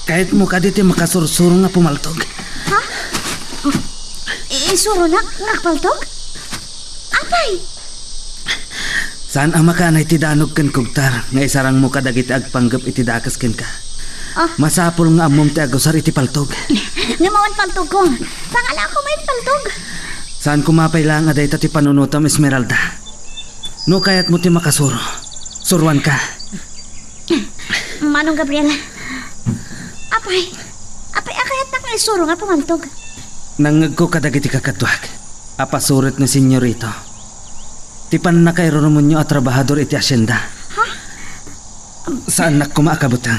kahit mo ka dito makasursuro nga pumaltog. Isuro na, ngakpaltog? Apay? Saan ang makanay ti danog kan kugtar nga isarang mo kadagiti agpanggap iti dakas ken ka. Masapol nga amom ti agusar iti paltog. Ngamawan paltog ko. Pangala ko may paltog. Saan kumapay lang aday ti panunutam, Esmeralda? No kayat mo ti makasuro. Suruan ka. Manong Gabriel. Apay akayat na isuro nga pumaltog. Nangag ko kadagiti kakadwag. Apasurit ni senyorito. Tipan na kay Romunyo at trabahador iti asyenda. Saan na kumakabutang?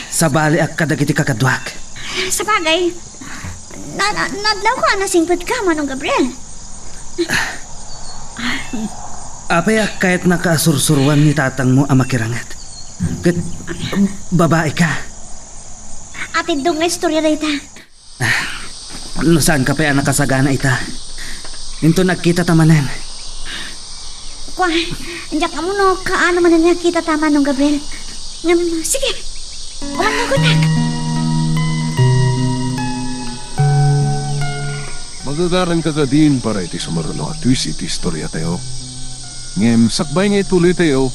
Sa bali ak kadagiti kakadwag. Sa bagay, nadlaw ko na singpad ka, Manong Gabriel. Apay ak kahit nakasursuruan ni tatang mo ang makirangat. Kat babae ka. Atid dong nga istorya na ita. No saan ka pa nakasagana ita? Into nagkita tamanan. Kwa, andiyak ka mo no, kaano man na kita tama nung Gabriel. Sige, umano ko tak. Magagaran ka ka din para iti sumaruno at twist iti istorya tayo. Ngem, sakbay nga ituloy tayo,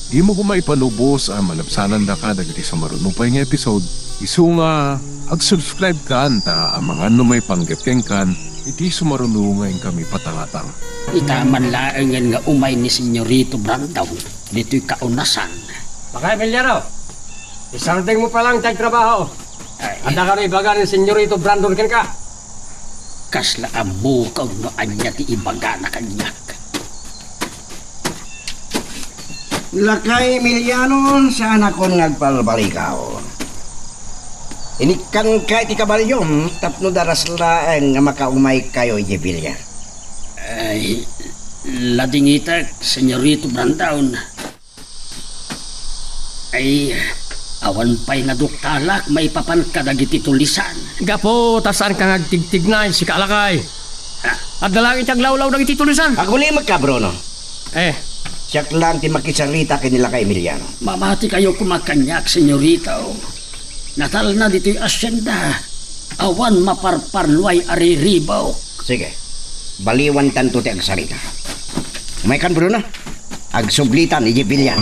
di mo kumaipanubos ang malapsanan da ka dagiti sumaruno pa nga episode. Isu nga, ag-subscribe ka anta ang mga may panggapkeng kan, iti sumaruno ngayon kami patangatang. Itaman laengan nga umay ni Senyorito Brandon dito'y kaunasan. Baka Emiliano, isarting mo pa lang tag trabaho. Anda ka rin ibaga ni Senyorito Brandon ken ka. Kasla abukaw no anya ti ibaga na kanyak. Lakay Emiliano, saan ako nagpalbalikaw? Inikan ka iti kabalyom, tapno daras laeng nga makaumay kayo iti bilya. Ay, ladingitak, Senyorito Brandon. Ay, awan pa'y naduktalak, may papan ka dagiti tulisan. Gapo, tasaan ka ngagtigtignay si Kalakay. At dalangin tiyang lawlaw ng ititulisan. Agulimag ka, Bruno. Siyak lang ti makisarita kinila kay Emiliano. Mamati kayo kumakanyak, Senyorito. Natal na dito'y asyenda. Awan maparparluay ariribaw. Sige, baliwan tanto ti agsarita. May kan, Bruno? Agsublitan, ijibilyan.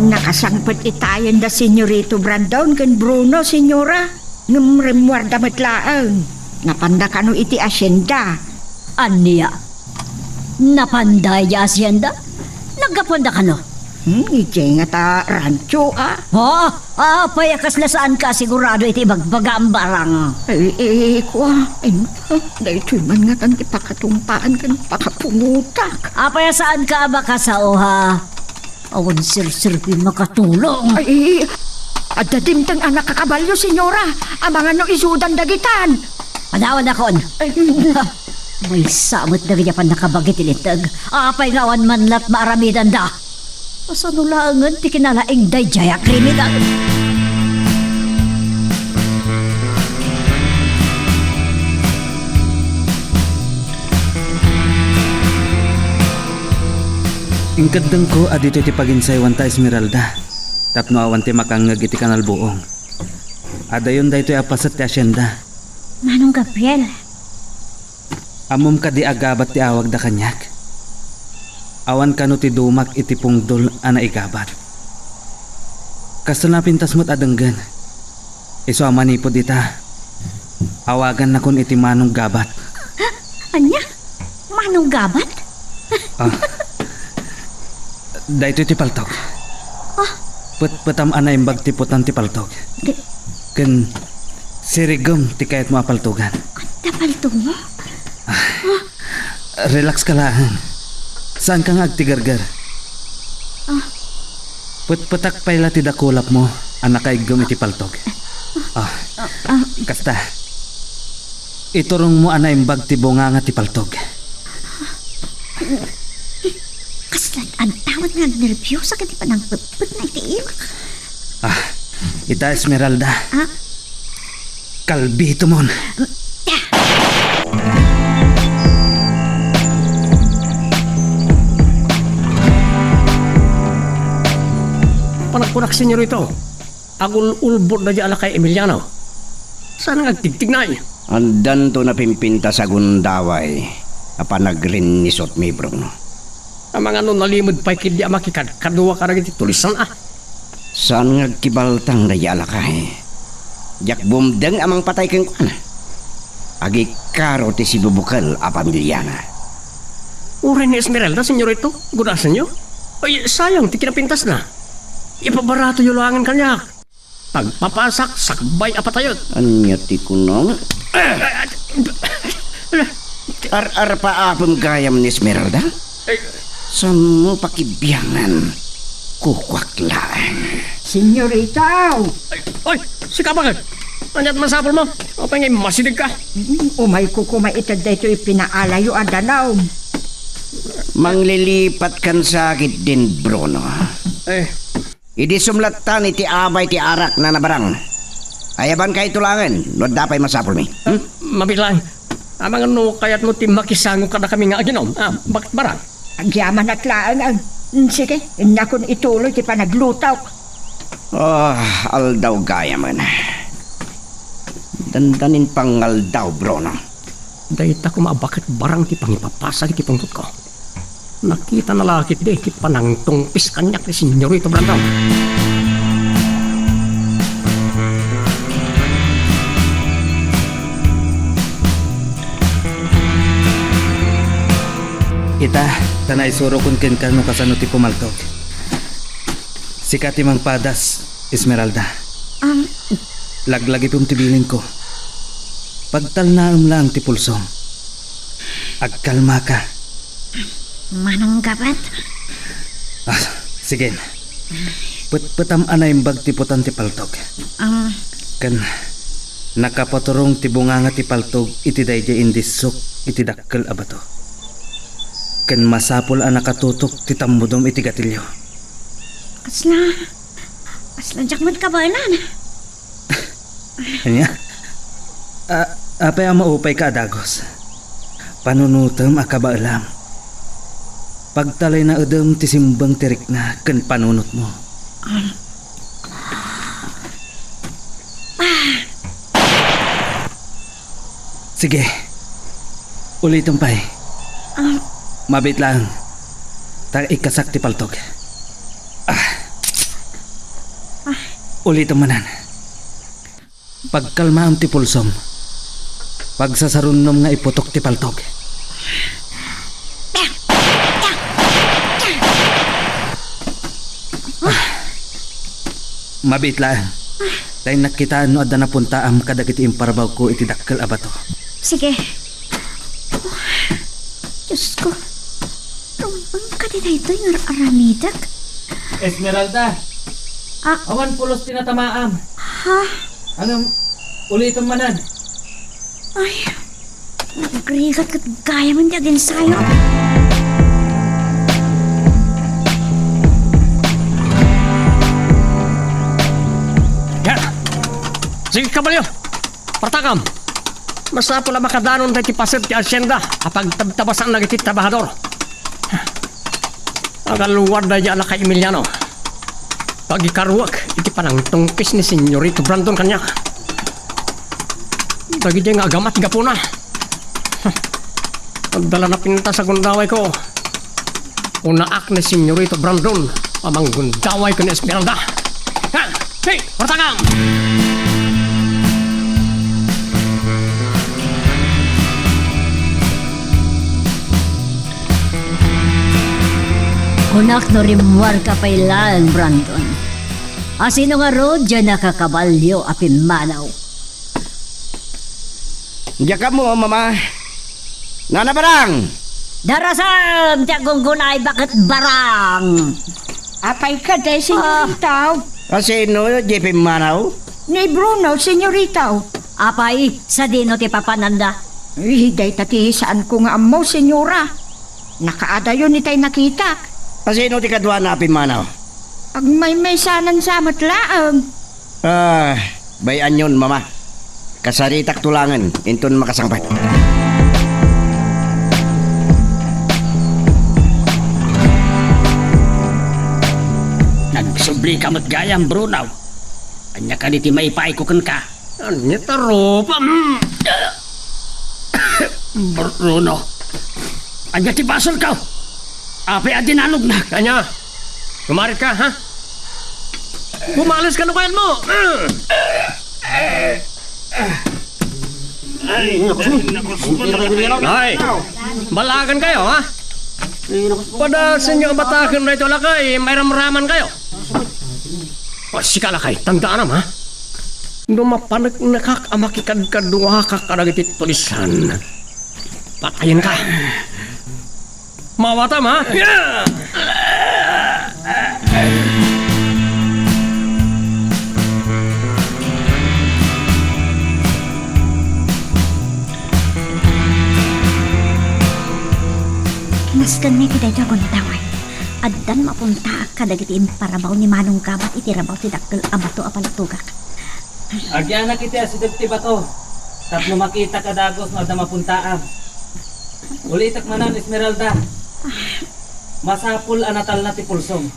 Nakasangpot itayan da senyorito Brandon ken Bruno, senyora. Ngumremuar damat laang. Napanda kano iti asyenda. Aniya? Napanday ya asyenda? Nagkapanda ka no? Iti nga ta rancho, Payakas na saan ka sigurado iti bagbaga ang barang. Kwa, dahil man nga tanti pakatumpaan kan pakapungutak. Apaya saan ka ba kasauha? Awan sir-sirpi makatulong. At dadimtang anak kakabalyo, senyora. Abangan no isudan dagitan. Panawan akon. May samot na ganyan pa nakabagit ilitag. Apay ngawan man lat maaramidan da. Pasanulangan ti kinalaing day jaya kriminal. Ingkadang ko adito ti paginsaywan ta Esmeralda. Tapno awan ti makangag iti kanal buong. Adayon da ito apasat ti asyenda. Manong Gabriel, Amom ka di agabat ti awag da kanyak. Awan kano ti dumak iti pungdol ana igabat. Kasto na pintas mo't adanggan. Iso amanipod ita. Awagan na kun iti manong gabat. anya? Manong Gabat? Dahito ti paltok. Putam ana imbag ti putan ti paltok. Ken sirigom ti kayat mo apaltugan. Napalto mo? Relax ka lang. Saan ka nga agtigargar? Putak payla ti dakulap mo. Anak kaigom iti paltok. Kasta. Iturong mo ana imbag ti bunganga ti paltok. Kaslan, ang tawad nga nervyosa ka di pa nang putput na itiim. Ita Esmeralda. Kalbito mon. Panagpunak senyorito. Agul ulbot na di ala kay Emiliano. Saan nga tigtignay? Andan to napimpinta sa gundaway. Apanagrin ni Sot mi Bruno. Ang mga nun nalimod pa'y kidi makikad. Kaduwa ka rin iti tulisan Saan nga kibaltang na yala ka Jak bumdeng amang patay kang kuan. Agi karo ti si bubukal a pamilyana. Uri ni Esmeralda, senyorito. Gudasan nyo? Ay, sayang, ti kinapintas na. Ipabarato yung luangan kanya. Pagpapasak, sakbay apatayot. Anya ti kunong? Ar pa apam gayam ni Esmeralda? Saan mo pakibiyangan? Kukwaklaan. Senyorita, Ay, si Kabagad. Anyat masapol mo. O pangay masidig ka. umay ko kumaitad dito ipinaalayo adanaw. Manglilipat kan sakit din, Bruno. Idi sumlatan iti abay ti arak na nabarang. Ayaban kay tulangan, no dapay masapol mi. Mabilang. Amang ano kaya't mo ti makisango ka na kami nga aginom. Bakit barang? Agyaman at laang. Sige, nakon ituloy ti panaglutaw. Aldaw gaya man. Dandanin pang aldaw, Bruno. Dahita ko bakit barang ti pangipapasa iti pangkot ko. Nakita na lakit di ti panangtong piskanyak ni Senyorito Brandon. Ita, tanay suro kun ken kano kasano ti pumaltok. Sikat imang padas, Esmeralda. Laglagi pong tibilin ko. Pagtalnaam lang ti pulsong. Agkalma ka. Manong Gabat? Sige. Putam anay imbag ti putan ti paltok. Kan nakapaturong ti bunganga ti paltog iti dayjay indisok iti dakkel abato. Kan masapol ang nakatutok ti tambudom iti gatilyo. Kasla jakmat ka ba na? Kanya? Apay ang maupay ka adagos. Panunutam akabaalam. Pagtalay na udam ti simbang tirik na kan panunot mo. Sige. Ulitin pa'y. Mabit lang. Ikasak ti paltog. Ulitin manan. Pagkalma ang ti pulsom. Pagsasarunom nga iputok ti paltog. Mabit lang. Dahil nakitaan no adda na puntaam kadagiti imparabaw ko iti dakkel abato. Sige. Diyos ko. Tumbang ka din na ito yung aramidak. Esmeralda! Awan pulos tinatamaam. Ha? Anong ulitin manan? Ay, nagrigat kat gaya man di agin sayo. Yan! Sige kabalyo! Partakam! Masapo na makadanon tayo ti pasit ti asyenda kapag tabtabasan na iti trabahador. Agaluwad na dyan na kay Emiliano. Pag ikaruwag, iti pa ng tungpis ni Senyorito Brandon kanya. Dagi dyan nga agamat gapo na. Pagdala na pinta sa gundaway ko. Unaak ni Senyorito Brandon, amang gundaway ko ni Esmeralda. Ha! Hey! Wartagang! Kunak no rimwar ka pailan, Brandon. Asino nga ro dyan nakakabalyo apin manaw. Diya ka mo, mama. Nana barang! Darasam! Tiyagong gunay bakit barang? Apay ka day, senyorita. Sino, JP Manaw? Ni Bruno, senyorita. Apay, sa dino ti papananda. Hiday tati saan ko nga amo, senyora. Nakaada yun ni tay nakita. Sino ti kadwa na apin Manaw? Ag may sanan sa matlaang. Bayan yun, mama. Kasaritak tulangan, inton makasangpat. Nagsubli ka mat gayam, Bruno. Anya ka niti may paikukan ka. Anya taropa. Bruno. Anya ti basol ka. Ape adinanog na. Kanya, kumarit ka, ha? Pumalas ka no kayan mo. Ay, balagan kayo, ha? Pada sa inyo batakan na ito lakay, may ramraman kayo. O, sika lakay, tandaan naman, ha? Dumapanag nakakamakikad-kadwa ka karagitit tulisan. Patayin ka. Mawatam, ha? Mas ganit iti dayto gundaway. Addan mapunta ka dagiti imparabaw ni Manong Gabat itirabaw ti dakkel abato apalutugak. Agyan na kita si Dr. Bato. Tapno makita ka dagos na mapuntaan. Ulitak manan Esmeralda. Masapul anatal na ti pulsong.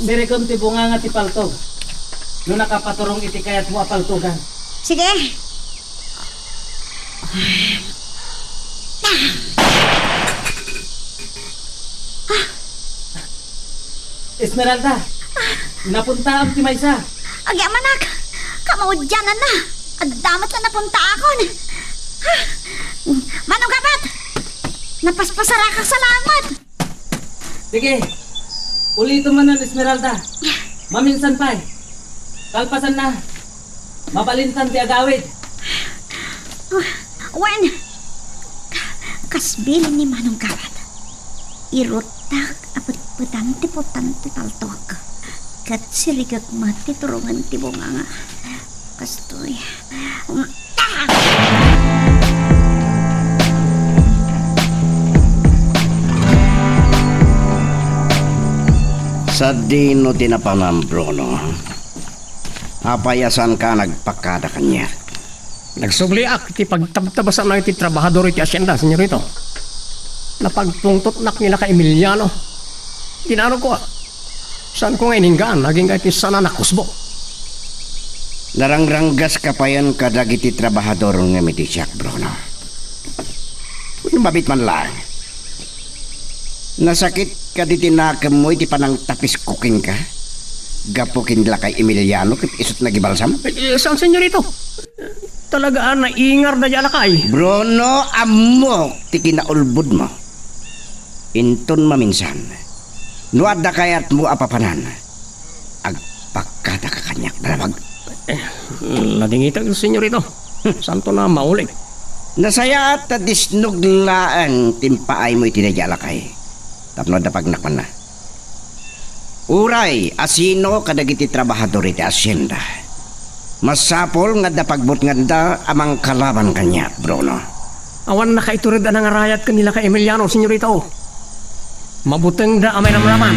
Dirikon ti bunga nga ti paltog. No nakapaturong iti kayat mo apaltugan. Sige. Esmeralda, napunta ang ti Maysa. Agya manak. Kamaudyanan na. Addamat na napunta akon. Manong Gabat. Napaspasara ka salamat. Sige, ulito man ang Esmeralda. Maminsan pa eh. Kalpasan na. Mabalintan ti agawid. Wen. Kasbilin ni Manong Gabat. Irutak apet-petan ti putan ti taltok. Kat sirigak mati turungan ti bunganga. Kastoy. Sa dino tinapanam, Bruno. Apayasan ka nagpakada kanya. Nagsubliak iti pagtabtabasan na iti trabahador iti asyenda, senyorito. Napagtungtot nak nila ka Emiliano. Tinaro ko, saan ko nga ininggaan, naging ka iti sana nakusbo. Narangranggas ka pa yan kadag iti trabahador ng mitisyak, Bruno. Kung mabit man lang. Nasakit ka di tinakam mo iti panang tapis cooking ka. Gapukin nila kay Emiliano kit isot nagibalsam. Saan senyorito? Talagaan na ingar na dyan kay. Bruno, amo ti kinaulbud mo. Inton maminsan. Nuada kayat mo apapanan. Agpakada ka kanyak dalawag. Ladingitag senyorito. Santo na mauling. Nasaya at disnuglaan timpaay mo itinadya kay. Tapno da pagnakman na. Uray, asino kadagiti trabahador iti asyenda. Masapol nga da pagbut nga da amang kalaban kanya, Bruno. Awan na kaiturid na nga rayat kanila ka Emiliano, senyorito. Mabuteng da amay ramraman.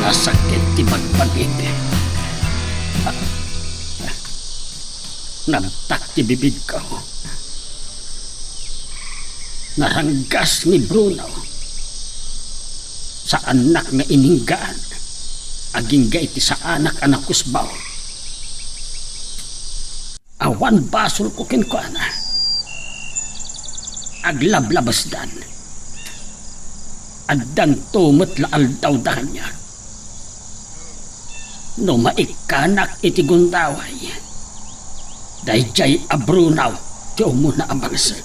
Nasakit ti pagpagit. Nagtak ti bibig ko. Naranggas ni Bruno sa anak nga ininggaan. Aging iti sa anak kusbaw. Awan basol ko kinkwana. Aglablabasdan. Addan tumot laal daw dahan niya. No maikanak iti gundaway. Dayjay abrunaw ti umuna abangsag.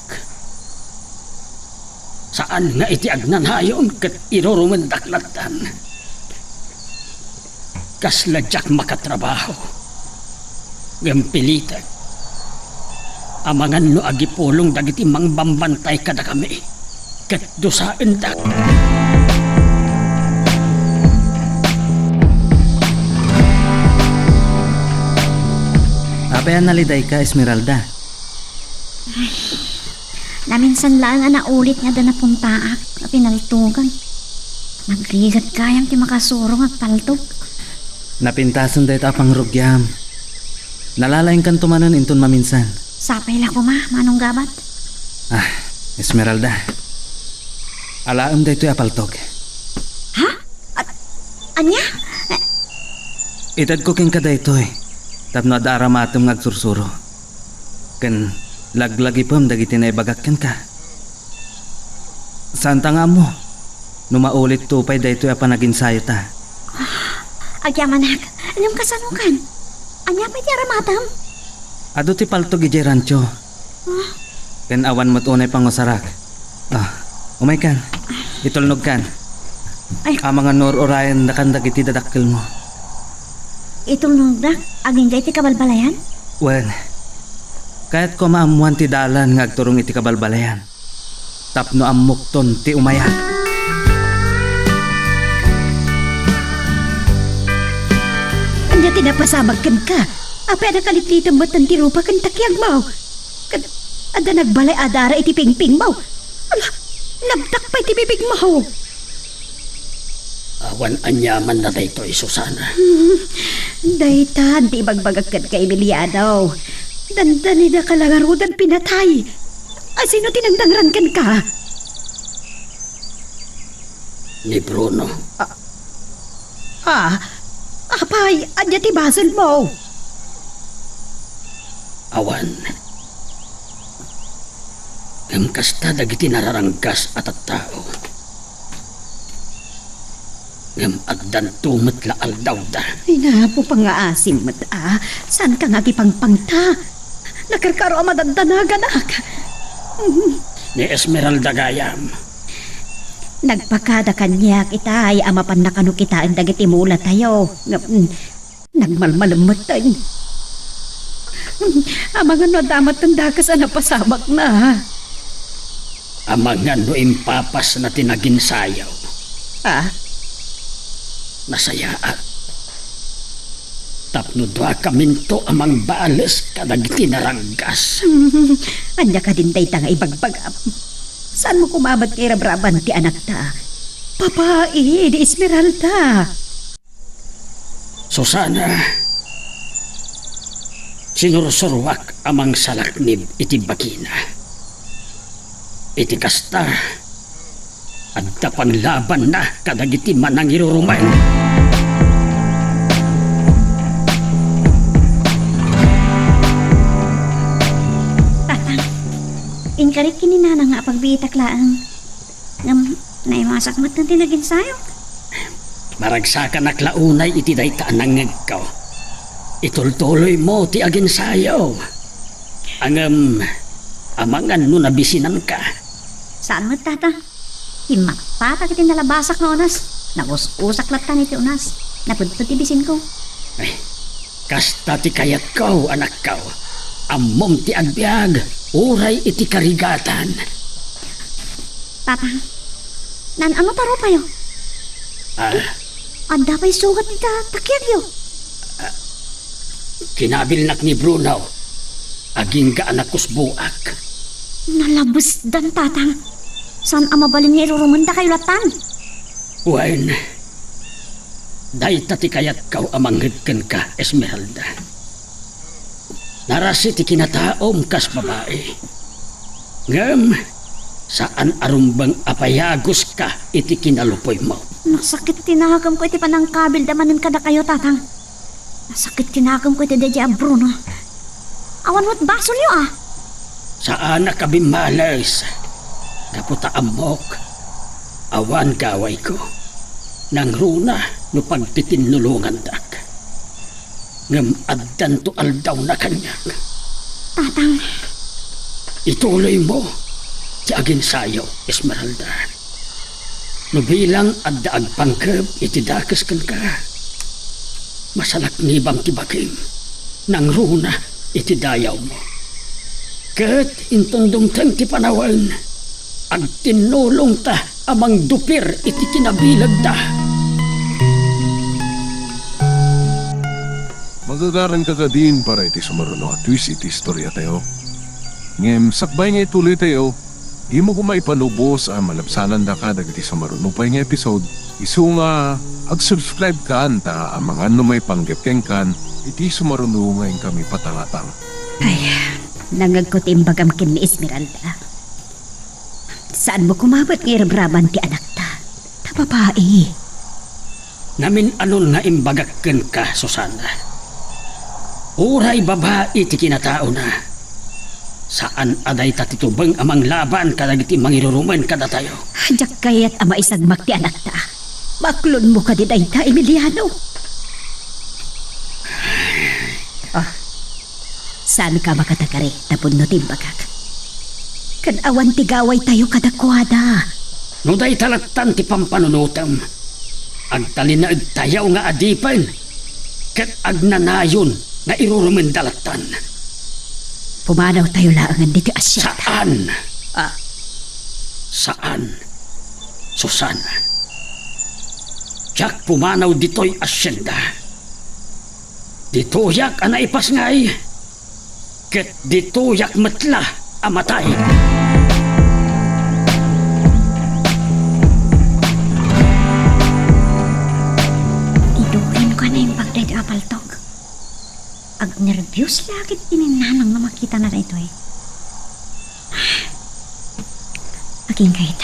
Saan nga iti agnanayon kat irurumendaklatan. Kasladyak makatrabaho. Gampilitan. Amangan no agipulong dagiti mangbambantay kada kami. Kat dosaan dak. Apayan naliday ka, Esmeralda. Naminsan lang nga naulit nga da napuntaak na pinaltugan. Nagrigat kayang ti makasurong at paltog. Napintasan dahi apang rugyam. Nalalaing kan tumanan inton maminsan. Sapay la ko ma, manong gabat. Ah, Esmeralda. Alaam dahi ito'y apaltog. Ha? Anya? Itad ko king kada ito'y. Tapno adara matom ngagsursuro. Ken laglagi pam dagiti na ibagakkan ka. Santa nga mo. Numaulit tupay dahi ito'y apanaginsayo ta. Agyamanak, anong kasanukan? Anya pa ti aramatam? Ado ti paltog iji rancho. Ken awan mo't unay pangusarak. Umay kan. Itulnog kan. Ay. Ang mga nor-orayan dakan dagiti dadakkel mo. Itong nugdak, aging gay ti kabalbalayan? Well, kahit ko maamuan ti dalan ngagturong iti kabalbalayan. Tapno amukton ti umaya. Anya tinapasabagkan ka. Apa ada kalitlitan batan ti rupa kan takyag mo. Ada nagbalay adara iti pingping mo. Ala, nabtak pa iti bibig mo. Awan anyaman na dayto Susana. Dayta, di bagbagagkan ka Emiliano. Dandani na kalangarudan pinatay. Asino tinangdangran kan ka? Ni Bruno. Apay, anya ti basol mo. Awan. Ang kasta dagiti nararanggas at tao. Ngam agdan tumot laal daw da. Inapo pa nga asim mat Saan ka nga kipangpangta? Nakarkaro ang madagdanagan Ni Esmeralda Gayam. Nagpakada kanya kita ay amapan na kanu kita ang dagiti mula tayo. Nagmalmalamot tayo. Amangan no damat ang dakas ang napasamak na. Amangan no impapas na tinaginsayaw. Nasayaan. Tapno doa kaminto amang baales kadagiti naranggas. Anya ka din day nga ibagbagam. Saan mo kumabat kay rabraban ti anak ta? Papai, di Esmeralda. Susana, sinursurwak amang salaknib iti bagina. Iti kasta, adda panglaban na kadagiti manang irurumay. Inkarit kininana nga pagbitaklaan. Ngam, naimasak mat ng tinaginsayo. Maragsakan na klaunay iti daytaan ng ngagkaw. Itultuloy mo ti aginsayaw. Angam, amangan no nabisinan ka. Saan mo tata? Himakpatak iti nalabasak na unas. Nagus-usak latan iti unas. Napudpud ibisin ko. Ay, kasta ti kayat ko, anak ko. Amom ti agbyag, uray iti karigatan. Tata, nan ano taro payo? Anda pa'y sugat nita takyagyo. Kinabilnak ni Bruno, aging ka anak kusbuak. Nalabos dan tatang. Saan ang mabalin niya irurumanda kayo latan? Wen, dahi tati kayat kaw amanghidkan ka, Esmeralda. Narasi ti kinataom kas babae. Ngam, saan arumbang apayagos ka iti kinalupoy mo? Nasakit tinahagam ko iti panangkabil damanin kada kayo, tatang. Nasakit tinahagam ko iti dadya Bruno. Awan mo't baso niyo ah. Saan na kabimalas? Kaputa amok. Awan gaway ko. Nang runa no pagtitinulungan dak. Ngam addan to aldaw na kanya. Tatang, Ituloy mo ti agin sayo, Esmeralda. No bilang adda agpangkeb iti dakas kan ka. Masalak nibam ti bakim. Nang runa iti dayaw mo. Kat intundungtang ti panawan. Ag tinulong ta amang dupir iti kinabilag ta. Magagaran ka din para iti sumaruno at twist iti istorya tayo. Ngem, sakbay nga ituloy tayo, di mo kumaipanubos ang malabsanan da ka dagiti sumaruno pa nga episode. Isu nga, ag-subscribe ka anta ang mga ano may panggepkeng kan, iti sumaruno ngayon kami patangatang. Ay, nangagkutimbagam kin ni Esmeralda. Saan mo kumabot ng irabraban ti anak ta? Tapapai. Namin anon nga imbagakken ka, Susana. Uray babae ti kinatao na. Saan aday tatitubang amang laban kadagiti mangiruruman kada tayo. Hadyak kayat ama isagmak ti anak ta. Maklon mo ka di dayta, Emiliano. Oh, saan ka makatakari tapon no timbagak? Kan awan ti gaway tayo kadakwada. No day talatan ti pampanunutam. Agtalin na tayaw nga adipan. Kat agnanayon nga iruruman dalatan. Pumanaw tayo laangan dito asya. Saan? Ah, Saan? Susana. Tiyak pumanaw dito'y asyenda. Ditoyak ang naipas ngay. Ket ditoyak matla amatay. idurin ko na yung pagdad apaltok. Ag nervyos lagit pininanang na makita na ito eh. Aging kahit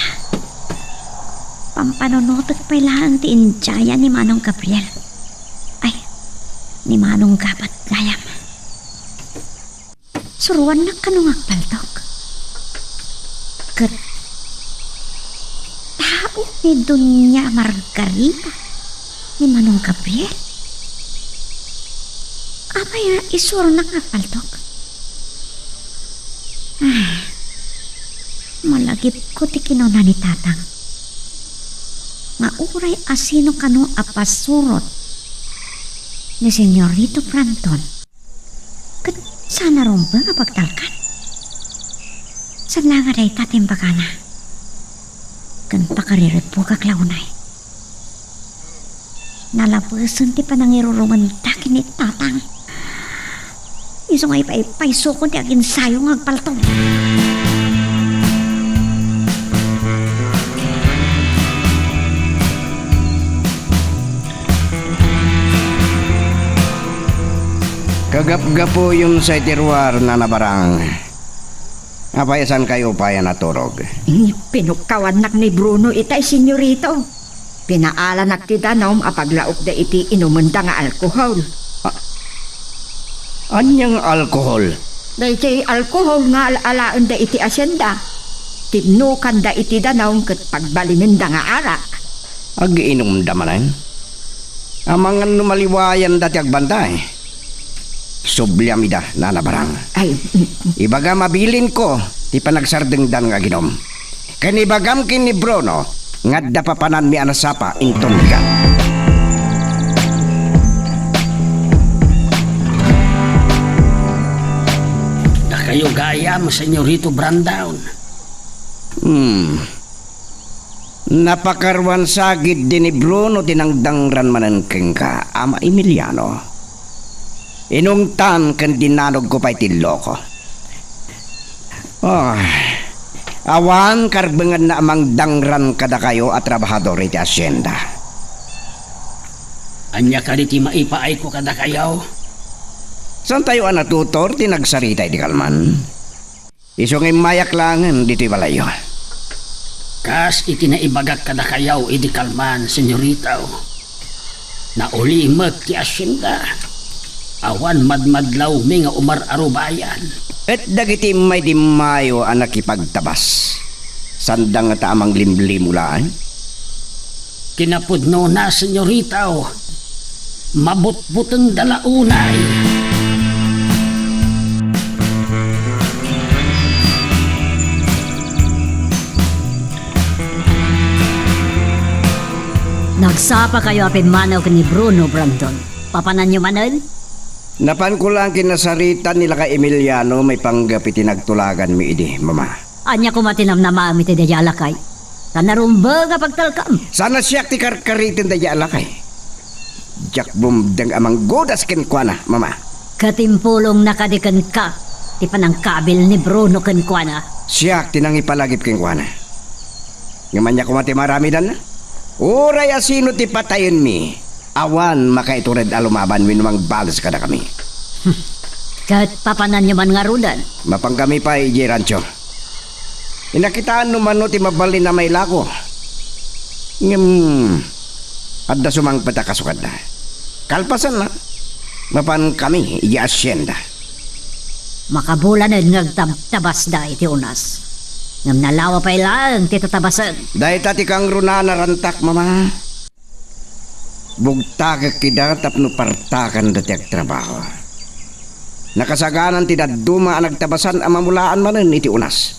pampanonotot pa ilang ti injaya ni Manong Gabriel. Ay, ni Manong Gabat Gayam. Suruan na kanong agpaltok. Kat tao ni Doña Margarita ni Manong Gabriel. Abay, isuro na agpaltok. Malagip ko ti kinuna ni tatang. Nga uray asino kano apasurot ni Senyorito Franton. Kat sana rumba nga pagtalkan. Saan nga day tatimbaga na. Kan pakaririt po kaklaunay. Nalapusan ti panangirurungan takin ni tatang. Iso nga ipaiso ko ti agin sayo nga agpaltong. Kagap-gapo yung sa itiruar na nabarang. Apayasan kayo upaya na turog. Pinukawan nak ni Bruno itay senyorito. Pinaalan nak ti danom apaglaok da iti inumanda nga alkohol. Anyang alkohol? Da iti alkohol nga alalaan da iti asyenda. Tinukan da iti danom kat pagbalimin da nga arak. Ag-inom damanan? Amangan numaliwayan dati agbantay. Subliamida na nabarang. Ay, Ibaga mabilin ko, ti panagsardengdan nga ginom. Kanibagam kin ni Bruno, nga dapapanan mi anasapa inton ka. Na kayo gayam, Senyorito Brandown. Napakarwan sagid din ni Bruno tinangdangran manan keng ka, ama Emiliano. Inungtan kan dinanog ko pa'y tiloko. Oh, awan karbengan na amang dangran kada kayo at trabahador iti asyenda. Anya ka di ti maipaay ko kada kayaw. Saan tayo natutor, tinagsaritay di kalman? Isong mayak lang, dito'y balayo. Kas iti naibagak kada kayaw iti kalman, senyorita. Naulimag ti asyenda. Awan madmadlaw mi nga umar arubayan. At dagiti may di mayo ang nakipagtabas. Sandang nga tamang limlim ulaan. Kinapudno na, senyorita. Mabutbuteng dalaunay. Nagsapa kayo apin manaw ni Bruno Brandon. Papanan nyo manan? Napan ko lang kinasaritan nila ka Emiliano may panggapiti nagtulagan mi idi, mama. Anya ko matinam na maami ti dayala kay. Tanarumba nga pagtalkam. Sana siya ti karkaritin da alakay. Jak bumdeng amang godas ken kuana, mama. Katimpulong nakadikan ka. Ti panangkabil ni Bruno ken kuana. Siya tinang ipalagip ken kuana. Ngaman niya kumati marami dan na. Uray asino ti patayon mi. Awan makaitured alumaban winumang balas kada kami. Kat papanan nyo man nga rudan. Mapang kami pa iji rancho. Inakitaan naman no ti mabali na may lako. Adda sumang patakasukad na. Kalpasan na. Mapan kami iji asyenda. Makabulan ngagtabas da iti unas. Ngam nalawa pa ilang titatabasan. Dahil tati kang runa narantak, mama. Bugtaka kida tapno partakan dati ag trabaho. Nakasaganan ti daduma ang nagtabasan ang mamulaan manen iti unas.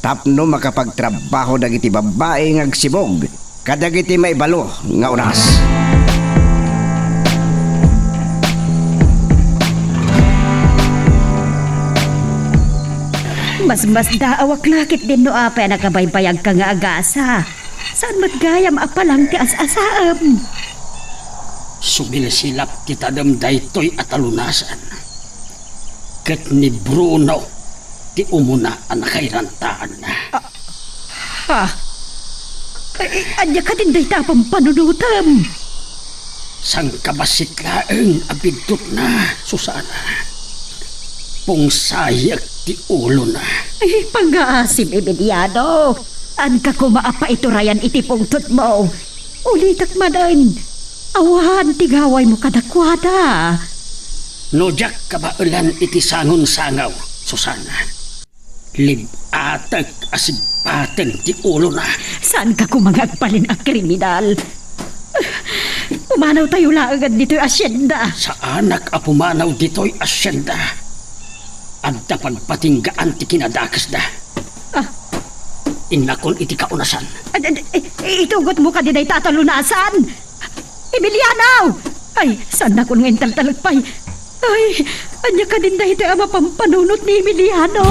Tapno makapagtrabaho dagiti babae ng agsibog. Kadagiti may balo nga unas. Mas daawak lakit din no apay nakabaybayag ka nga agasa. Saan matgayam apalang ti as-asaam? Sumilisilap kita damday to'y atalunasan. Kat ni Bruno, ti umuna ang nakairantaan na. Ha? Anya ka din day tapang panunutam. Sang kabasit laeng abigtot na, Susana. Pungsayak ti ulo na. Ay, pang-aasim, Emiliano. An ka kumaapa iturayan iti pungtot mo. Ulitak manan. Awan, tigaway mo kadakwada. Nojak kabaulan iti sangon-sangaw, Susana. Libatag asigpaten ti ulo na. Saan ka kumangagpalin ang kriminal? Umanaw tayo laagad dito'y asyenda. Sa anak a pumanaw dito'y asyenda. Adda pagpatinggaan ti kinadakas da. Ah. Inakon iti kaunasan. Itugot mo ka din ay tatalunasan. Emiliano! Ay, saan na kung ngayon taltalagpay? Ay, anya ka din dahil ama pampanunot ni Emiliano.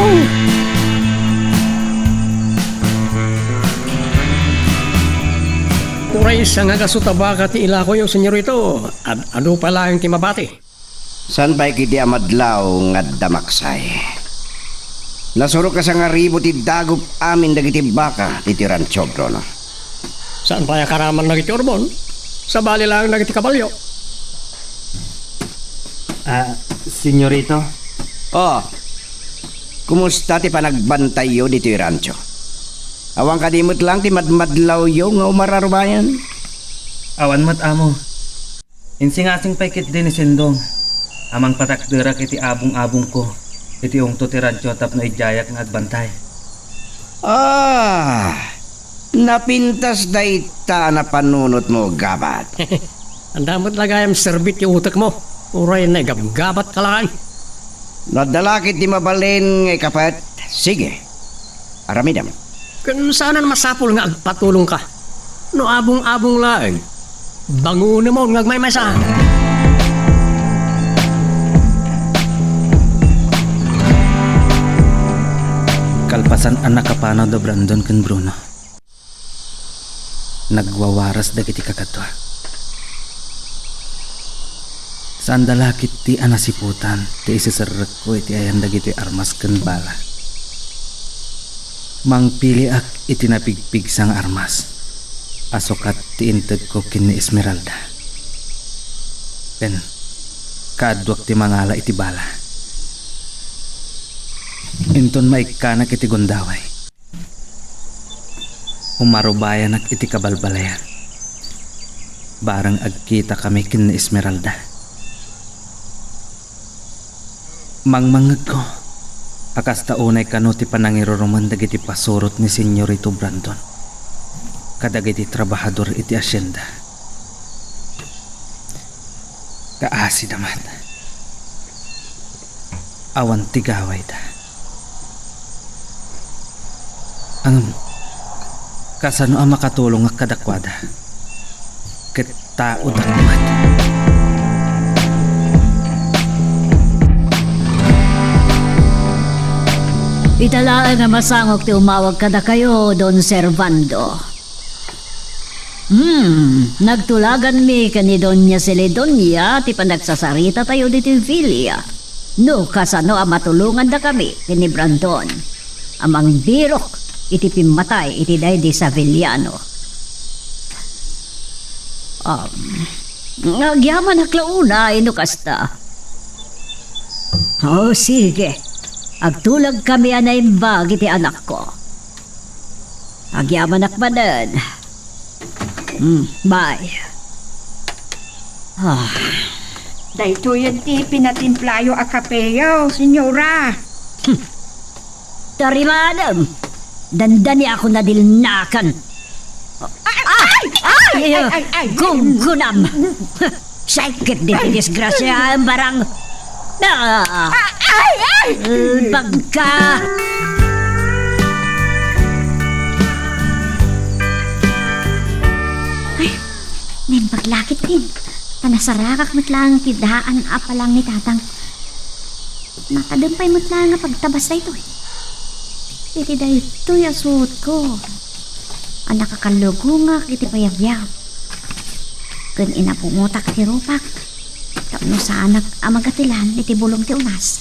Uray sa nga kasutabaka ti ila ko yung senyorito. Ano pala yung timabati? San ba'y kiti amadlaw nga damaksay? Nasuro ka sa nga ribo ti dagup amin dagiti baka ti rancho, Bruno. Saan pa karaman na iti orbon? Sa bali lang na iti kabalyo. Senyorito? Oh, kumusta ti panagbantay yo dito rancho? Awang kadimot lang ti madmadlaw yo nga umararubayan? Awan mat amo. Insingasing paikit din ni Sindong. Amang patakdera iti abong-abong ko. Iti ungto ti radyo tap na ijayak ng agbantay. Napintas da ita na panunot mo, gabat. Ang damot lagayam serbit yung utak mo. Uray na gabat ka lang. Nadalakit di mabalin ngay kapat. Sige, aramidam. Kung sana na masapul nga agpatulong ka. No abong-abong lang. Bango na mo ngagmay masa. Kalpasan ang nakapanaw da Brandon ken Bruno. Nagwawaras dagiti kakatwa. Saan dalakit ti anasiputan ti isisarrak ko iti ayan dagiti armas ken bala. Mangpili ak itinapigpig sang armas. Asokat ti inted ko ken ni Esmeralda. Ken kaadwak ti mangala iti bala. Inton maikanak iti gundaway. Umarubayanak iti kabalbalayan. Barang agkita kami kin ni Esmeralda. Mangmangag ko. Akas taunay kano ti panangiruruman dagiti pasurot ni Senyorito Brandon. Kadagiti trabahador iti asyenda. Kaasi naman. Awan tigaway da. Ang kasano ang makatulong ang kadakwada. Ket tao dakwad. Italaan nga masangok ti umawag kada kayo, Don Servando. Nagtulagan mi kani Doña Celedonia ti panagsasarita tayo dito Villa. No, kasano ang matulungan da kami kini Brandon. Amang birok iti pimatay iti daydi sa Villano. Nagyaman aklauna ino kasta. Oh, sige. Agtulag kami anay bag iti anak ko. Agyaman akmanan. Bye. Dahito yan ti pinatimplayo a kapeyo, senyora. Tari madam. Dandani ako na dilnakan. Ay. Gugunam. Sakit din disgrasya ang barang. Bagka. Nen paglakit din. Panasarakak matlang tidaan apalang ni tatang. Nakadampay matlang nga pagtabas na ito. Iti da ito yasuot ko. Ang nakakalugo nga kiti payabyab. Kun inapumutak ti rupak. Tapno sa anak amagatilan iti bulong ti unas.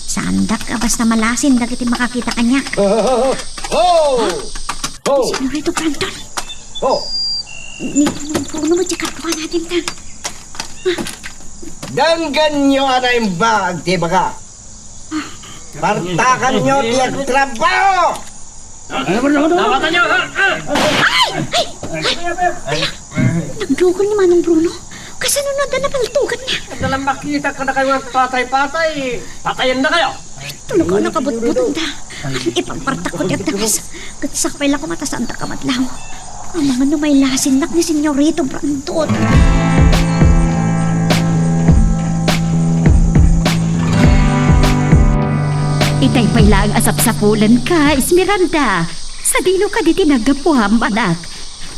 Sa andak abas na malasin dagiti makakita kanya. Senyorito Brandon. Nito nung puno mo tsikatuwa natin tan. Danggan nyo anay bag, di ba ka? Partakan nyo ti agtrabaho! Tawatan niyo! Nagdugon ni Manong Bruno. Kasano na na napaltugan niya? Dalang makita ka na kayo ng patay-patay. Patayin na kayo! Tulog ko nakabut-butong da. Ipagpartak ko niya tagas. Katsakpay lang ko matasanta kamatlaw. Ang mga numay lasindak ni Senyorito Brandon. Itay pa'y lang asap-sapulan ka, Esmeralda. Sa dilo ka di tinagapuham, anak.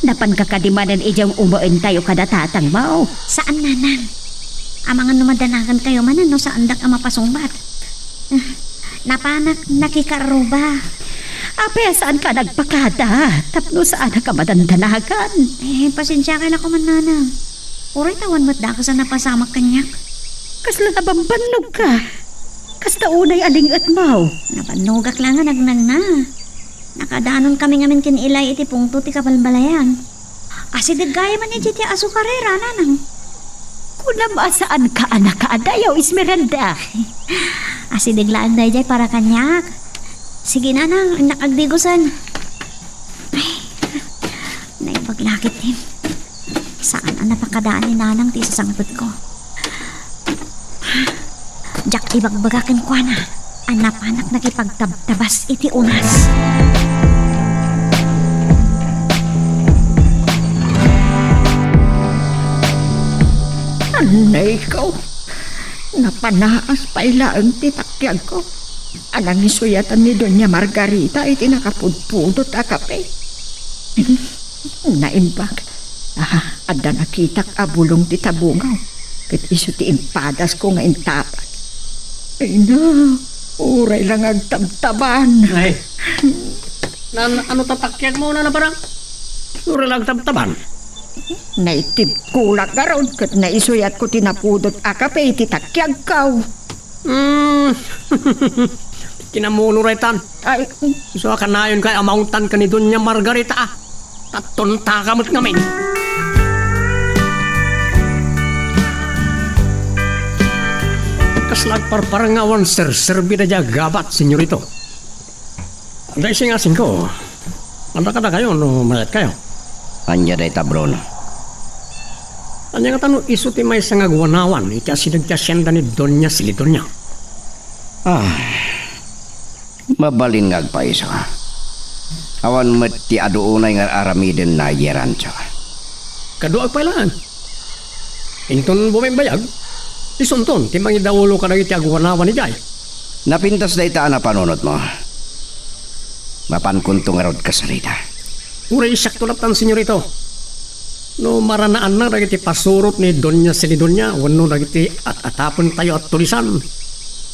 Napan ka kadimanan ijang umuin tayo kada tatang mo. Saan nanang? Ang mga numadanakan kayo manan no sa andak ang mapasungbat. Napanak nakikaruba. Ape, saan ka nagpakada? Tapno saan ka madandanagan? Pasensya kayo na ko man nanang. Uray tawan mo't da ko sa napasamak kanyak. Kasla nabambanog ka. Kasta unay alingat mo. Napanugak lang nga nagnang na. Nakadanon kami ngamin kinilay iti pungto ti kabalbalayan. Asidag gaya man iti ti asukarera nanang. Kunam asaan ka anak ka adayaw, Esmeralda. Asidag laan day para kanyak. Sige nanang, nakagdigusan. Ay, naipaglakit din. Saan ang napakadaan ni nanang ti sasangpot ko? Jak ibagbagakin ko na. Ang napanak nakipagtabtabas iti unas. Anay ikaw. Napanaas pa ilaang titakyag ko. Anang isuyatan ni Doña Margarita iti nakapudpudot a kape. Naimbag. Adda nakitak abulong ti tabungaw. Kat iso ti impadas ko nga intapat. Ay na, uray lang agtabtaban. Ay, ano tatakyag mo na parang? Sura lang tabtaban. Naitib kulak nga ron. Kat naisuyat ko tinapudot a kape iti takyag kaw. Kinamuno retan. Ay, So ka na yun kay amountan ka ni Doña Margarita. Tatunta ka mo't ngamin. kaslag parparangawan serbi na dya gabat, senyorito. Anday singasin ko. Anda ka na kayo, no mayat kayo. Anya day ta, Bruno. Anya nga tanong iso ti may sangagwanawan, iti asinagkasyenda ni Donya Silidonya. Mabalin nga agpaiso. Awan mati aduunay nga aramiden na yerancho. Kaduag pa lang. Inton bumaybayag, isunton, ti mangidawulo ka na iti agwanawan ni Jay. Napintas day ta na panunot mo. Mapankuntong arod ka sarita. Uray sakto latan, senyorito. No maranaan na dagiti pasurot ni Donya Silidonya, wano dagiti at-atapon tayo at tulisan.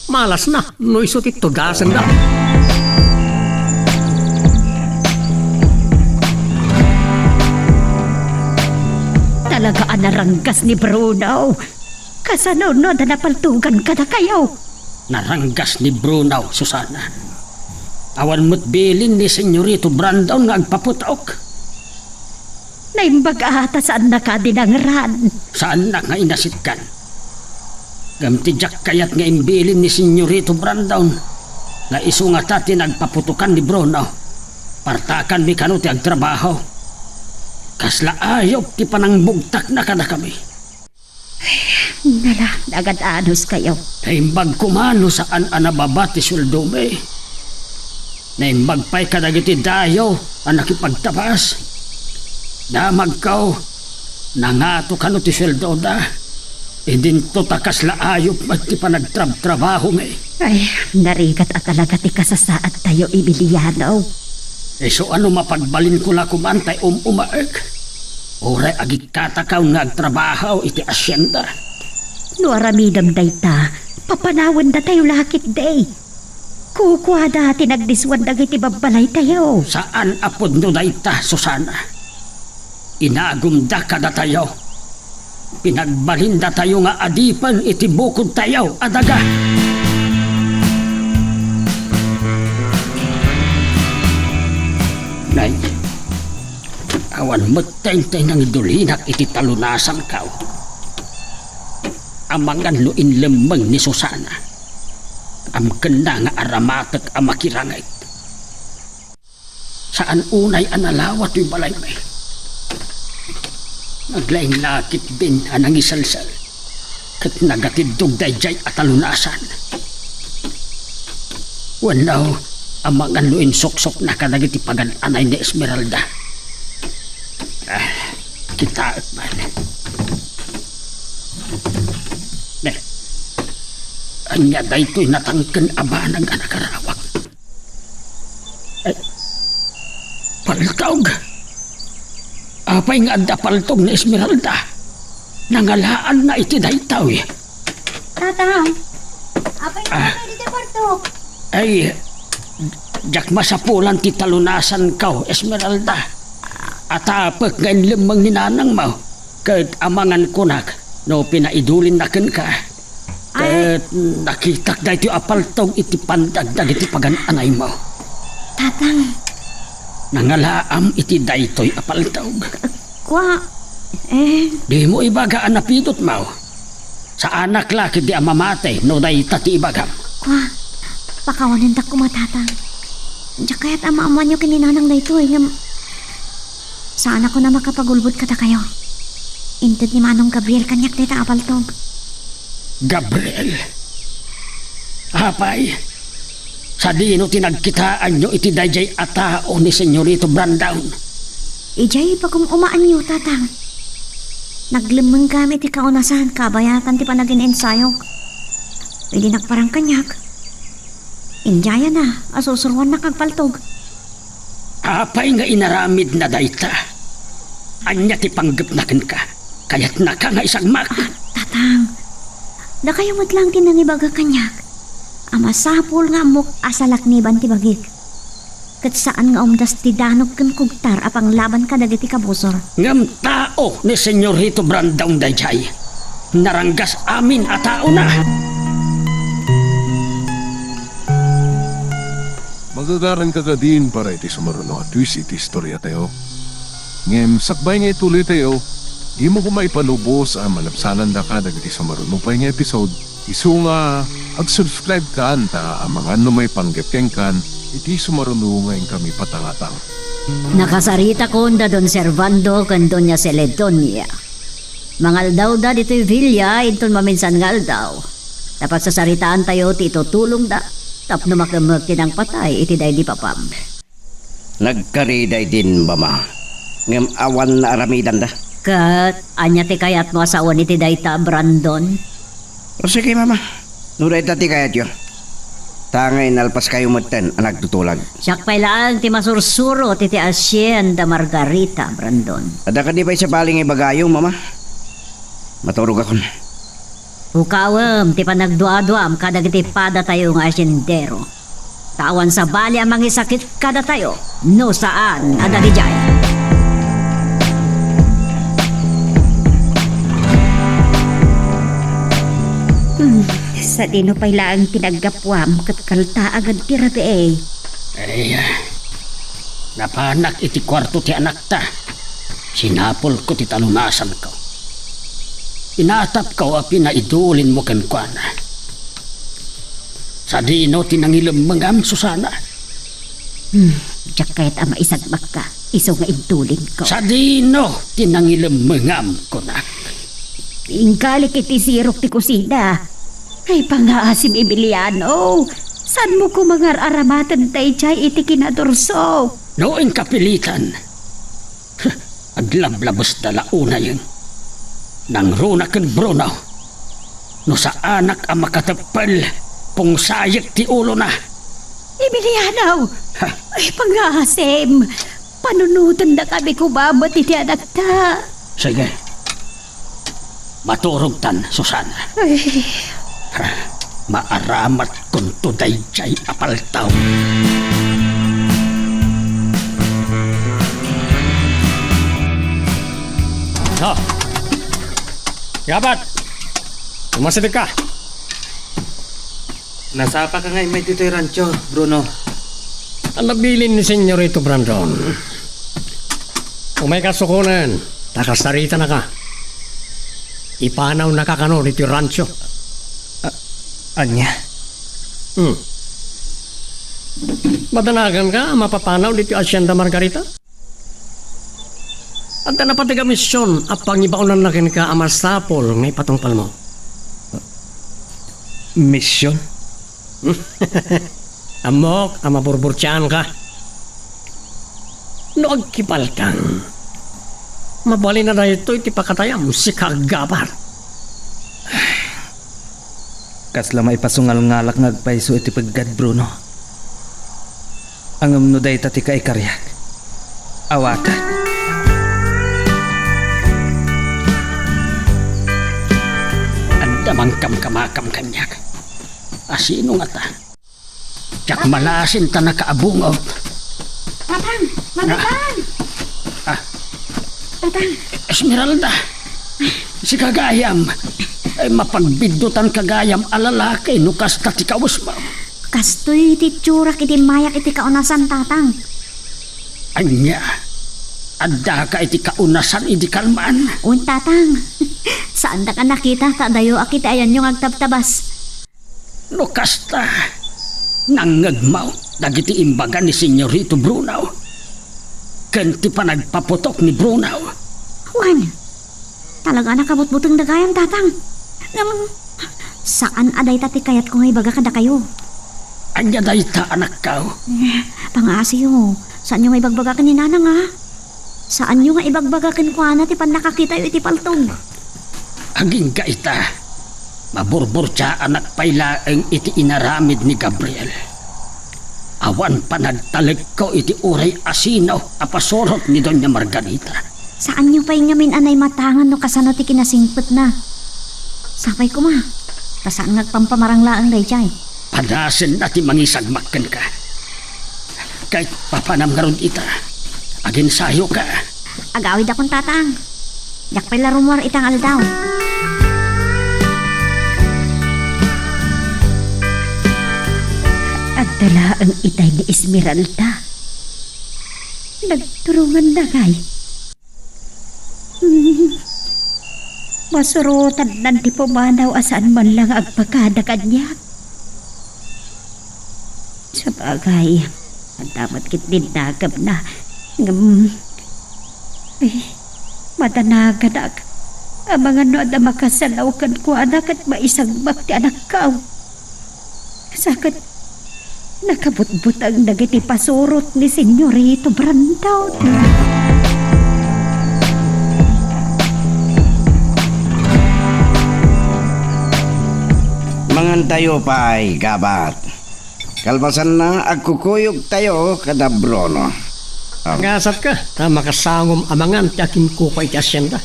Malas na, no iso ti tugasan na. Talaga anaranggas ni Bruno. Kasano no na napaltugan ka na kayo. Naranggas ni Bruno, Susana. Awan mo't bilin ni Senyorito Brandon nga agpaputok. Naimbag ata saan na ka dinangran. Saan na nga inasitkan? Gamtidyak kayat nga imbilin ni Senyorito Brandon nga iso nga tati nagpaputukan ni Bruno. Partakan mi kanuti agtrabaho. Kasla ayok ti panangbugtak na kada kami. Nala, agad-anos kayo. Naimbag kumano saan anababa ti suldume. Naimbag pa'y kadagiti dayo ang nakipagtapas. Damag kau, nangato ka no ti sweldoda. Idinto takas laayop magti pa nagtrabaho me. Ay, narigat at talaga ti kasasaat tayo Emiliano. So ano mapagbalin ko la kumantay umaeg. Oray agikatakaw nga agtrabaho iti asyenda. No aramidam dayta, papanawan na tayo lakit day. Kukuha dati nagdiswan dagiti babalay tayo. Saan apod no dayta, Susana? Inagumda ka na tayo. Pinagbalinda tayo nga adipan iti bukod tayo, adaga. Nay, awan matay-tay ng idulinak iti talunasan kao. Amangan luin lemeng ni Susana. Am kenda nga aramatek ang makirangay. Saan unay analawat yung balay may? Naglaing lakit din anang isalsal. Kat nagatidog dayjay at talunasan. Wanaw, amangan luin sok-sok na kadagiti pagan-anay ni Esmeralda. Kita at man. Ne, anya daytoy natangken abanang nga nakarawak. Paltog. Apay nga adda paltog ni Esmeralda. Nangalaan na iti daytaw eh. Tatang, apay nga tayo dito parto. Ay, jak masapulan ti talunasan kaw, Esmeralda. Atapek ngayon lemang ni nanang mo. Kat amangan kunak, no pinaidulin na ken ka. Kat nakitak da iti apaltog iti pandagdag iti pagan-anay mo. Tatang, Nangalaam iti daytoy apaltog. kwa, Di mo ibagaan na pidot mo. Sa anak laki di amamatay no dayta ti ibagam. kwa, pakawanin tak kumatatang. Diyak kaya't ama-ama nyo kininanang na ito eh. Saan ako na makapagulbot ka ta kayo? Inted ni Manong Gabriel kanyak dita apaltog. Gabriel. Apay. Sa dino tinagkitaan nyo iti dayjay atao ni Senyorito Brandon. Ijay pa kung umaan nyo, tatang. Naglimang gamit ikaw na saan kabayatan ti panagin ensayok. Pwede nagparang kanyak. Injaya na, asusurwan na kagpaltog. Apay nga inaramid na dayta. Anya ti panggapnaken ka. Kaya't na ka nga isagmak. Tatang, nakayamot lang tinangibaga kanyak. Amasapol nga muk asalak ni ban ti bagik. Kat saan nga umdas ti danog ken kugtar apang laban ka dagiti kabusor. Ngam tao ni Senyorito Brandon dayjay. Naranggas amin a tao na. Magagaran ka ka din para iti sumaruno at twist iti istorya tayo. Ngem, sakbay nga ituloy tayo, di mo kumaipalubos ang malapsanan da ka dagiti sumaruno pa nga episode Isu nga, ag-subscribe ka ta mga may panggepeng kan, iti sumarunungan kami patangatang. Nakasarita ko da Don Servando kan Doña Celedonia. Mangal daw da dito'y villa, inton maminsan ngal daw. Dapat sa saritaan tayo ti itutulong da. Tapno makamag tinang patay, iti day di papam. Nagkariday din ba ma? Ngam awan na aramidan da. Kat, anya ti kayat mo asawan iti day ta, Brandon? O sige mama, nuray tati kayat yun. Tangay nalpas kayo matan ang nagtutulag. Siyak pa'y lang ti masursuro ti Hacienda Margarita, Brandon. Ada ka di pa'y sa paling ibagayong mama? Maturog ako na. Ukawam, ti panagduaduam kadag iti pada tayo nga asyendero. Tawan sa bali ang mangisakit kada tayo. No saan, adagi jay. Sa dino pa'y lang tinagapwam kat kalta agad tirabi eh. Ay, napanak iti kwarto ti anak ta. Sinapol ko ti talunasan ko. Inatap ko a pinaidulin mo kan kuana. Sa dino tinangilom mangam Susana. Diyak kahit ama isagmak ka, iso nga idulin ko. Sa dino tinangilom mangam ko na. Ingkalik iti sirok ti kusina. Ay pangaasim Emiliano. San mo ko mangar-aramatan tay chay iti kinadurso? Noong kapilitan. Aglablabos dala una yun. Nang runa ken Bruno. No sa anak ang makatapal, pungsayek ti ulo na. Emiliano! Ay pangaasim. Panunutan na kami kumabat iti anak ta. Sige. Maturog tan, Susana. Ay, Maaramat kung tuday jay apaltaw. Ha? Gabat! Umasitig ka! Nasapa ka nga may dito'y rancho, Bruno. Ang nabilin ni Senyorito Brandon. Kung may kasukunan, nakasarita na ka. Ipanaw na kakano dito rancho. Anya? Madanagan ka, mapapanaw dito Hacienda Margarita? At na pati ka misyon, apang ibaunan na kin ka amasapol, may patungpal mo. Mission? Amok, amaburburtsyan ka. No agkipal kang. Mabali na dahito iti pakatayam si Kagabar. Kasla maipasungal-ngalak ngagpaiso iti paggad, Bruno. Ang amnuday tati ka ikaryak. Awata. Andamang kamkamakam kanyak. Asino nga ta? Tiyak malasin ta nakaabungog. Tatang! Magatang! Tatang! Esmeralda, si Kagayam, ay mapagbidutan Kagayam alalaki no kasta ti kawas mo. Kastoy iti tsurak iti mayak iti kaunasan, tatang. Anya, adda ka iti kaunasan iti kalmaan. Un, tatang. Saan da ka nakita? Kadayo akit ayan yung agtabtabas. No kasta, nangagmaw, dagiti imbaga ni Senyorito Bruno. Kanti pa nagpaputok ni Bruno. Juan, talaga nakabutbutong dagayam, tatang. Saan aday tati kayat kung ibaga kada kayo? Anya dayta anak kao. Pangasiyo, saan yung ibagbagakan ni nanang ha? Saan yung nga ibagbagakan ko na ti pan nakakita yung iti paltog? Aging kaita, maburbur siya anak payla ang iti inaramid ni Gabriel. Awan pa nagtalag ko iti uray asino apasorot ni Doña Margarita. Saan yung pa'y ngamin anay matangan no kasano ti kinasingpet na? Sapay ko ma, kasaan ngagpampamaranglaang day chay. Padasin na ti mangisagmakkan ka. Kahit papanam ngaron ita, agin sayo ka. Agawid akong tatang. Yak pala rumor itang aldaw. at dala ang itay ni Esmeralda. Nagturungan na kay. Masurutan nan ti pumanaw asaan man lang ang pagkadakan niya. Sa bagay, ang damat kit din nagam na. Matanagan ak. Ang mga no na makasalaw kan ko anak at maisang bakti anak ka. Sakit, nakabutbut ang nagiti pasurot ni Senyorito Brandon. Mangan tayo pa ay gabat. Kalbasan na agkukuyog tayo kada Bruno. Ngasat ka, ta makasangom amangan ti akin ko pa iti asyenda.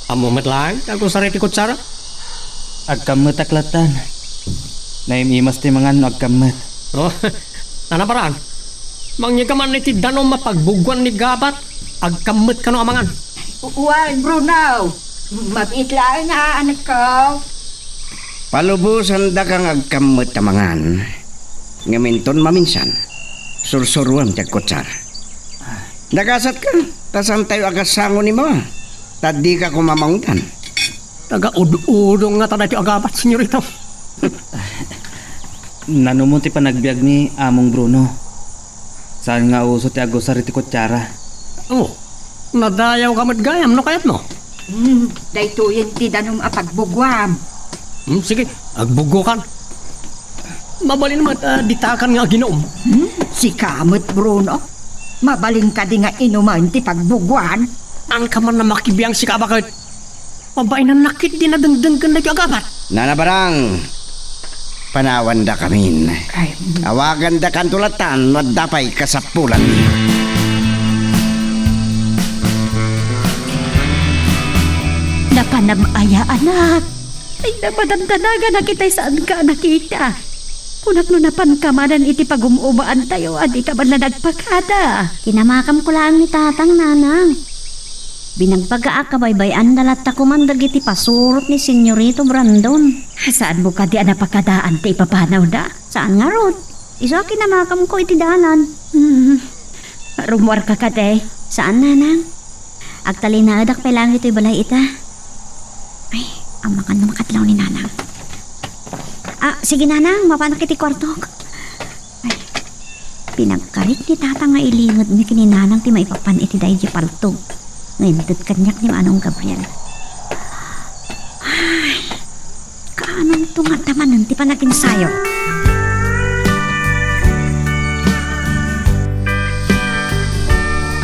Amo matlang, ako sariti kutsara. Agkamot aklatan. Naimimas ti mga no agkamot. Oh, nanaparaan. Mangyagaman iti danom mapagbugwan ni gabat, agkamot ka no amangan. Uway, Bruno. Mabitlaan na, anak ko. Palubusan da kang agkamot tamangan. Ngaminton maminsan. Sursuruan tiag kutsar. Nagasat ka. Tasan tayo agasango ni mo. Tadi ka kumamangutan. Taga-udong nga tada iti agabat, senyorito. Nanumunti pa nagbiag ni Among Bruno. Saan nga uso ti agusar iti kutsara. Oh, nadayaw ka gayam no kayat mo. Daytoyin ti danom apagbugwam. Sige, agbugo kan. Mabalin naman ditakan nga ginom. Si kamot, Bruno. Mabaling ka di nga inuman ti pagbugwan. An ka man na makibiyang si kabakit. Pabay na nakit din na dengdenggan na agabat. Nanabarang. Panawan da kamin. Ay, Awagan da kan tulatan. Madapay kasapulan. Napanamaya anak. Ay napadamdanaga na kita'y saan ka nakita. Kunak no napankamanan iti pagumumaan tayo at di ka man na nagpakada. Kinamakam ko lang ni tatang nanang. Binagpagaakabaybayan dalat ta kumandag iti pasurot ni Senyorito Brandon. Saan mo ka di napakadaan ti ipapanaw da? Saan nga rod? Isa kinamakam ko iti dalan. Rumwar ka kate. Saan nanang? Agtalinaadak pa lang ito balay ita. Ay, ang makan na makatlaw ni nanang. Sige nanang, mapanak iti kwarto. Ay, pinagkarik ni tatang nga ilingod mi kini nanang ti maipapan iti dahi di paltog. Ngayon kanyak ni Manong Gabriel. Ay, kaanong tungatamanan ti panaginsayo.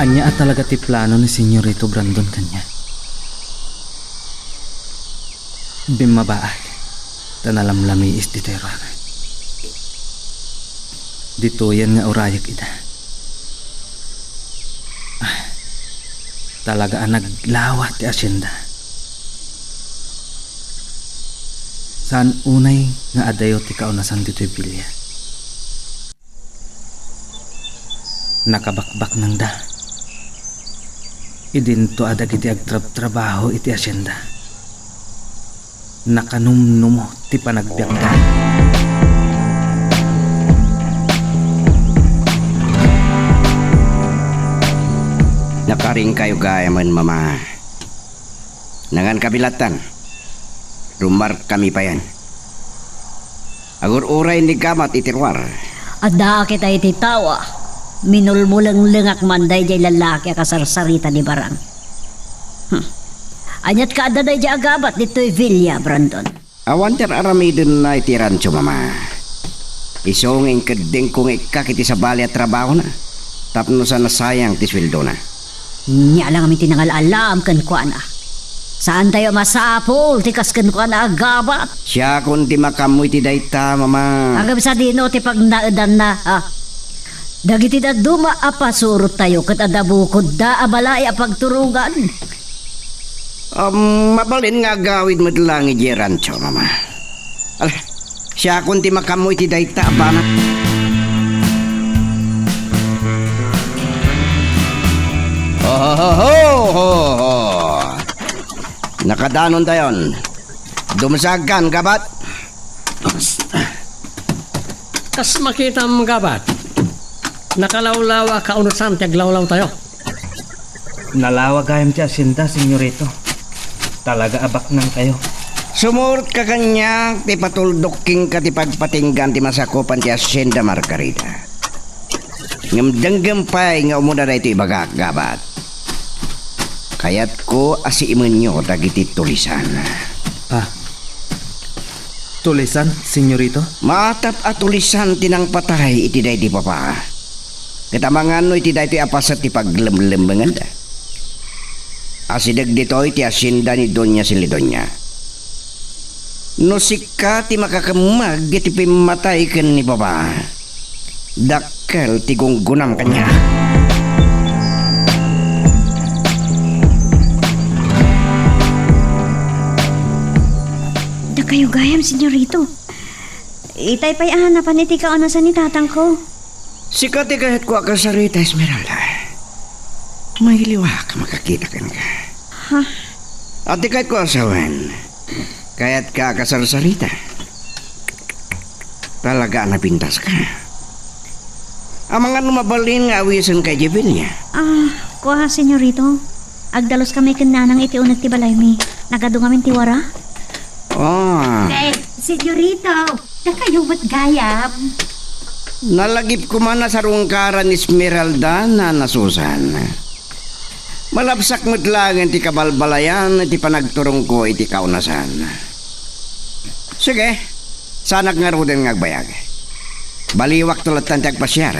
Anya at talaga ti plano ni Senyorito Brandon kanya. Bimabaag. Tanalamlami is dito yung dito yan nga orayak ita. Talaga ang naglawa ti asyenda. Saan unay nga adayo ti kaunasan dito yung bilya. Nakabakbak ng da. Idinto adag iti agtrabaho iti asyenda. Nakanumnumo ti panagbiag da. Nakaring kayo gayaman mama. Nangan kabilatan. Rumar kami pa yan. Agur uray ni gamat itirwar. Adda kita iti tawa. Minulmulang lengak manday jay lalaki akasarsarita ni barang. Anyat ka adda day jay agabat dito'y Villa, Brandon. Awan ter aramidin na itirancho mama. Isonging kedeng kung ikakiti sa bali at trabaho na. Tapno sa nasayang ti sweldo na. Nya lang kami tinangalalam kan kuana. Saan tayo masapol tikas kan kuana agabat. Siya kung di makamoy ti dayta mama. Agam sa dino ti pagnaadan na ha. Dagiti da duma apasurot tayo kat adabukod da abalay apagturugan. Mabalin nga gawid mo lang i rancho mama. Alah, siya kung di makamoy ti dayta ba na. Ho. Nakadanon tayon. Dumasagan gabat. Kas makita ang gabat. Nakalawlawa kaunusan tiaglawlaw tayo. Nalawa gayam ti asyenda, Senyorito. Talaga abak nang kayo. Sumurot ka kanya, ti patuldoking ka ti pagpatinggan ti masakupan ti Hacienda Margarita. Ngamdanggam nga umuna na ito ibagagabat. Kaya't ko asiiman nyo dagiti tulisan. Tulisan, senyorito? Matap at tulisan tinang patay iti day di papa. Katamangan no iti day ti apasat ti paglemlembangan da. Asidag dito iti Hacienda ni Doña Silidonya. No sika ti makakamag iti pimatay ken ni papa. Dakkel ti gunggunam kanya. Da kayo gayam, senyorito. Itay pa'y hanapan iti kaonasan ni tatang ko. Sika ti kahit ko ka sa Rita Esmeralda. Mahiliwa ka makakita ka nga. Ha? At di kahit ko asawan. Kaya't ka kasarsarita. Talaga napintas ka. Ang mga numabalin nga awisan kay Jevilla. Kuha, senyorito. Agdalos kami kananang iti unat ti balay mi. Nagado ngamin ti wara. Oh, Senyorito, da kayo mat gayam. nalagip ko man na sa rungkaran ni Esmeralda na nasusan. Malabsak mo't lang ti kabalbalayan ti panagturong ko iti kaunasan. Sige, sanak nga ruden nga agbayag. Baliwak tulatan ti agpasyar.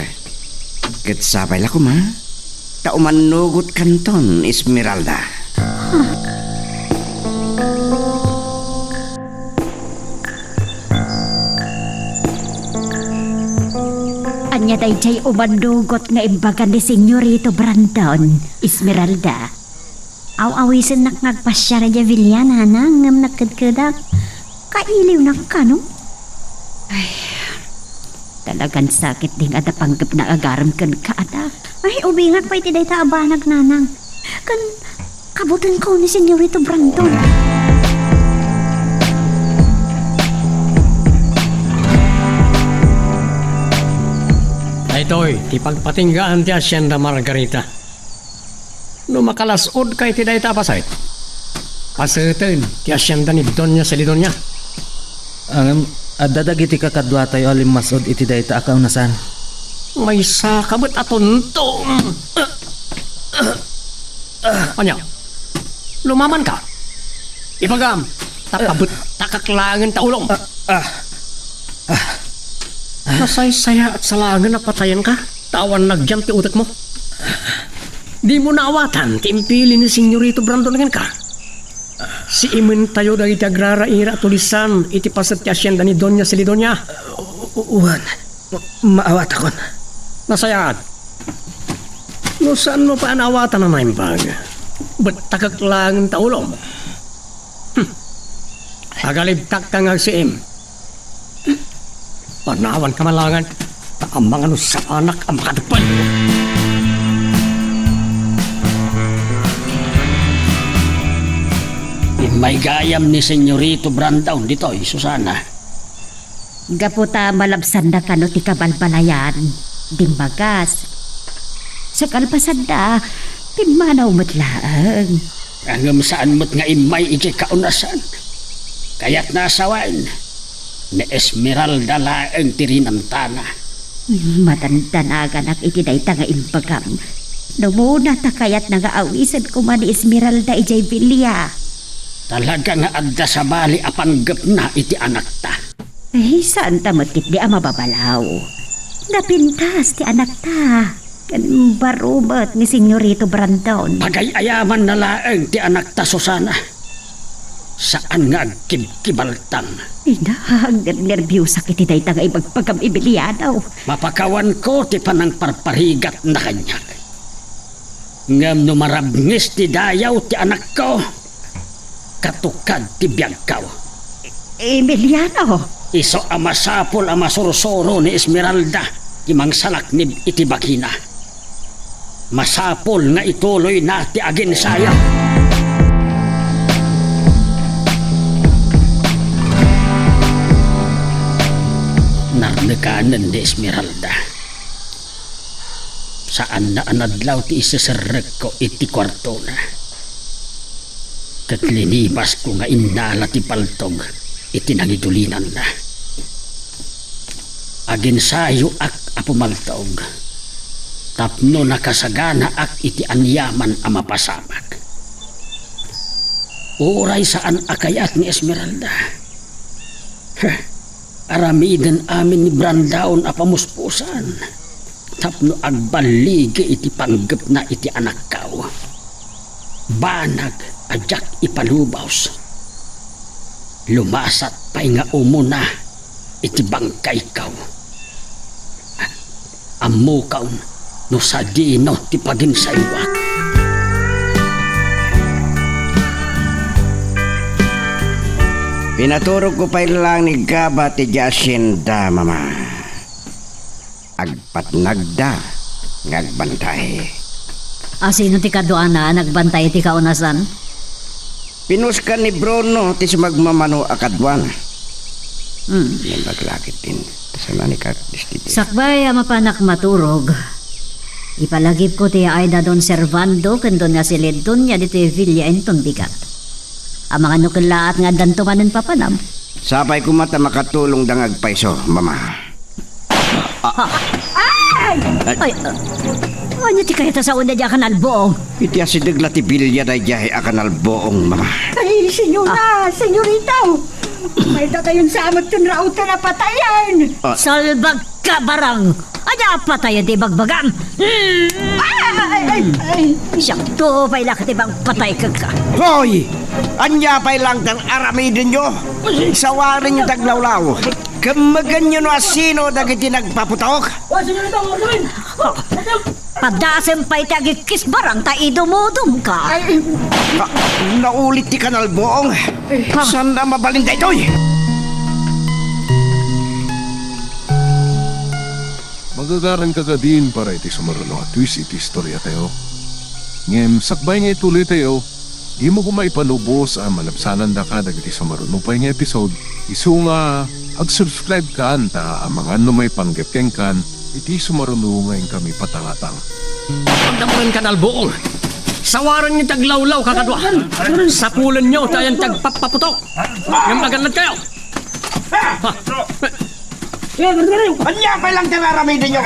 Kitsapay la ko ma. Taumanugot kanton, Esmeralda. Anya dayjay umanugot nga imbagan ni Senyorito Brandon, Esmeralda. Aw-awisan naknagpasya na Jevilla na ngam nakadkadak. Kailiw na ka, no? Talagang sakit ding ada panggap na agaram kan kaada. Ay, ubingak pa iti day taabanag nanang. Kan, kabutan ko ni Senyorito Brandon. Daytoy, ti pagpatinggaan ti Hacienda Margarita. No makalasod kay ti dayta pasay. Paseten ti Hacienda ni Doña Silidonya. Ang adadag iti kakadwa tayo alim masod iti dayta akaunasan. May sakabot aton to. Anya, lumaman ka. Ipagam, takabot takaklangan taulong. Nasay-saya at salangan na patayan ka. Tawan nagyam ti utak mo. Di mo naawatan ti impili ni Senyorito Brandon ka. Si imen tayo dahil agrara ira tulisan iti pasat ti Hacienda ni Doña Silidonya. Uwan, maawat akon. Nasayaan. No saan mo pa anawatan na naimbag? Ba't takaklangan taulong? Agalibtak ka nga si Im. Panawan ka malangan. Taamang ano sa anak ang makadapal. May gayam ni Senyorito Brandon dito, Susana. Gaputa malabsan na kano ti kabalbalayan. Dimbagas. Sa kalpasanda, timanaw matlaang. Hanggang saan mo't nga imay iti kaunasan. Kaya't nasawain. Na Esmeralda laeng tirinantana. Matandanagan ak iti dayta nga imbagam. Numuna ta kayat nga awisan ko man ni Esmeralda ijay Villa. Talaga nga adda sa bali apanggap na iti anak ta. Saan ta matit di mababalaw? Napintas ti anak ta. Kan barubat ni Senyorito Brandon. Pagayayaman na laeng ti anak ta, Susana. Saan nga agkibkibaltang? Hanggang nervyusa kiti dayta nga ibagpagam ibilianaw. Mapakawan ko ti panang parparigat na kanya. Ngam numarabngis ti dayaw ti anak ko. Katukad ti biyagkaw. Emiliano? Iso amasapol amasursoro ni Esmeralda imang salaknib iti bakina. Masapol nga ituloy na ti aginsaya. Narnekanan ni Esmeralda. Saan na anadlaw ti isasarag ko iti kwarto na. Kat linibas ko nga inala ti paltog, itinangidulinan na. Agin sayo ak apumaltog. Tapno nakasagana ak iti anyaman a mapasamak. Uray saan akayat ni Esmeralda. Aramiden amin ni Brandaon a pamuspusan. Tapno agbaligi iti panggap na iti anak kao. Banag ajak ipalubaws. Lumasat pa'y nga umuna iti bangkay kao. Amukaw no sa dino ti paginsaywak. Pinaturog ko pa lang ni Gaba ti Jacinda, mama. Agpatnagda, ngagbantay. Sino ti kaduana nagbantay ti kaunasan? Pinuskan ni Bruno ti sumagmamano akadwan. Yan maglakit din. Sana ni Kakdistiti. Sakbay mapanak maturog. Ipalagip ko ti Aida Don Servando ken Don Celedon niya dito Villa enton bigat. Ang mga nukilaat nga dantumanan papanam. Sapay ko mata makatulong dangag paiso, mama. Ay, ano ti kaya sa una diya kanalboong? Iti asidag ti bilya day jahe akanal boong, mama. Ay, senyora, senyorita. May datayon sa amat yung rauta na patayan. Salbag ka barang! Anya patayan di bagbagam! Sakto pa'y lakat ibang patay ka. Hoy! Anya pa'y lang tang aramidin nyo. Sawarin nyo taglawlaw. Kamagan nyo no asino dagiti nagpaputok. Padasem pa'y tagikis barang ta idumudum ka. Naulit ti kanal boong. Saan na mabalinda ito'y? Magagaran ka din para iti sumaruno at twist iti istorya tayo. Ngem, sakbay nga ituloy tayo, di mo kumaipanubos ang malapsanan da ka dagiti sumaruno pa nga episode. Isu nga, ag-subscribe ka anta ang mga ano may panggapkeng kan, iti sumaruno ngayon kami patangatang. Pagdamunan ka nalbuong. Sawaran niyo taglawlaw kakadwa. Sapulan niyo tayan tagpapaputok. Yung maganad kayo. Anya pa'y lang tang aramidin nyo.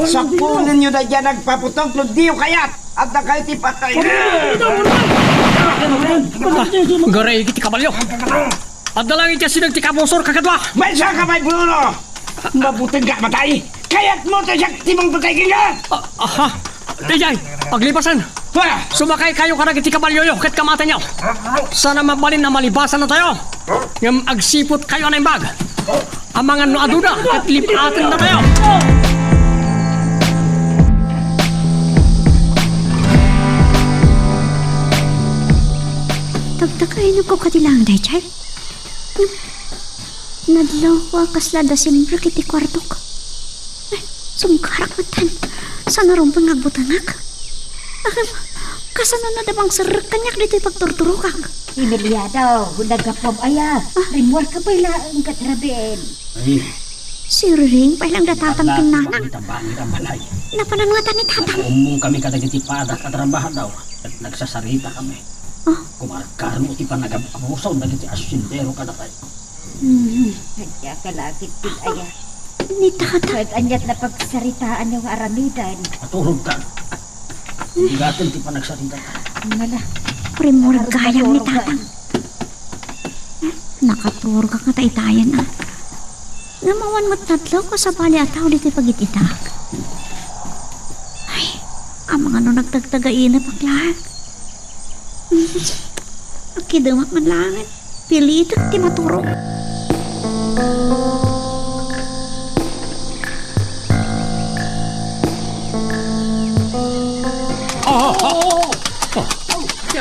Sapunin nyo na dyan nagpaputok no diyo kayat. At na kayo ti patay. Garay kiti kabalyo. At dalang iti sinag ti kabosor kakadwa. Bansa ka may Bruno. Mabuting ka matay. Kayat mo tayo timang patay ka. Aha. Tijay, paglipasan. Sumakay kayo karag iti kabalyo yo. Kat kamata niyo. Sana mabalin na malibasan na tayo. Ngam agsipot kayo na imbag. Ang mga noaduda at lipatin na tayo. Tagtakain ko katilang day, Chay. Nadlaw kasla da siyempre kiti kwartok. Sumkarak matan. Sana rumpang nagbutangak. Kasano na dabang sarak kanyak dito pagturturukak. Emilia daw, nagkapom aya. Rimwar ka ba ang katrabin? Si Ring pa ilang datatang tinanang. Tabangin ang balay. Napananwatan ni tatang. Umong kami kadagiti padak at rambahan daw. At nagsasarita kami. Kumarkar mo ti panagabamusaw dagiti asyendero kada tayo. Kaya kalakit din aya. Ni tatang. Kahit anyat na pagsaritaan yung aramidan. Maturog ka. Bigatin ti panagsarita ka. Mala. Primor gayang ni tatang. Nakaturog ka kataitayan na. Namawan mo't tatlo ko sa bali at tao dito pagititak. Ay, ang mga no nagtagtagain na paglag. Akidamak man langit. Pilit at ti maturog.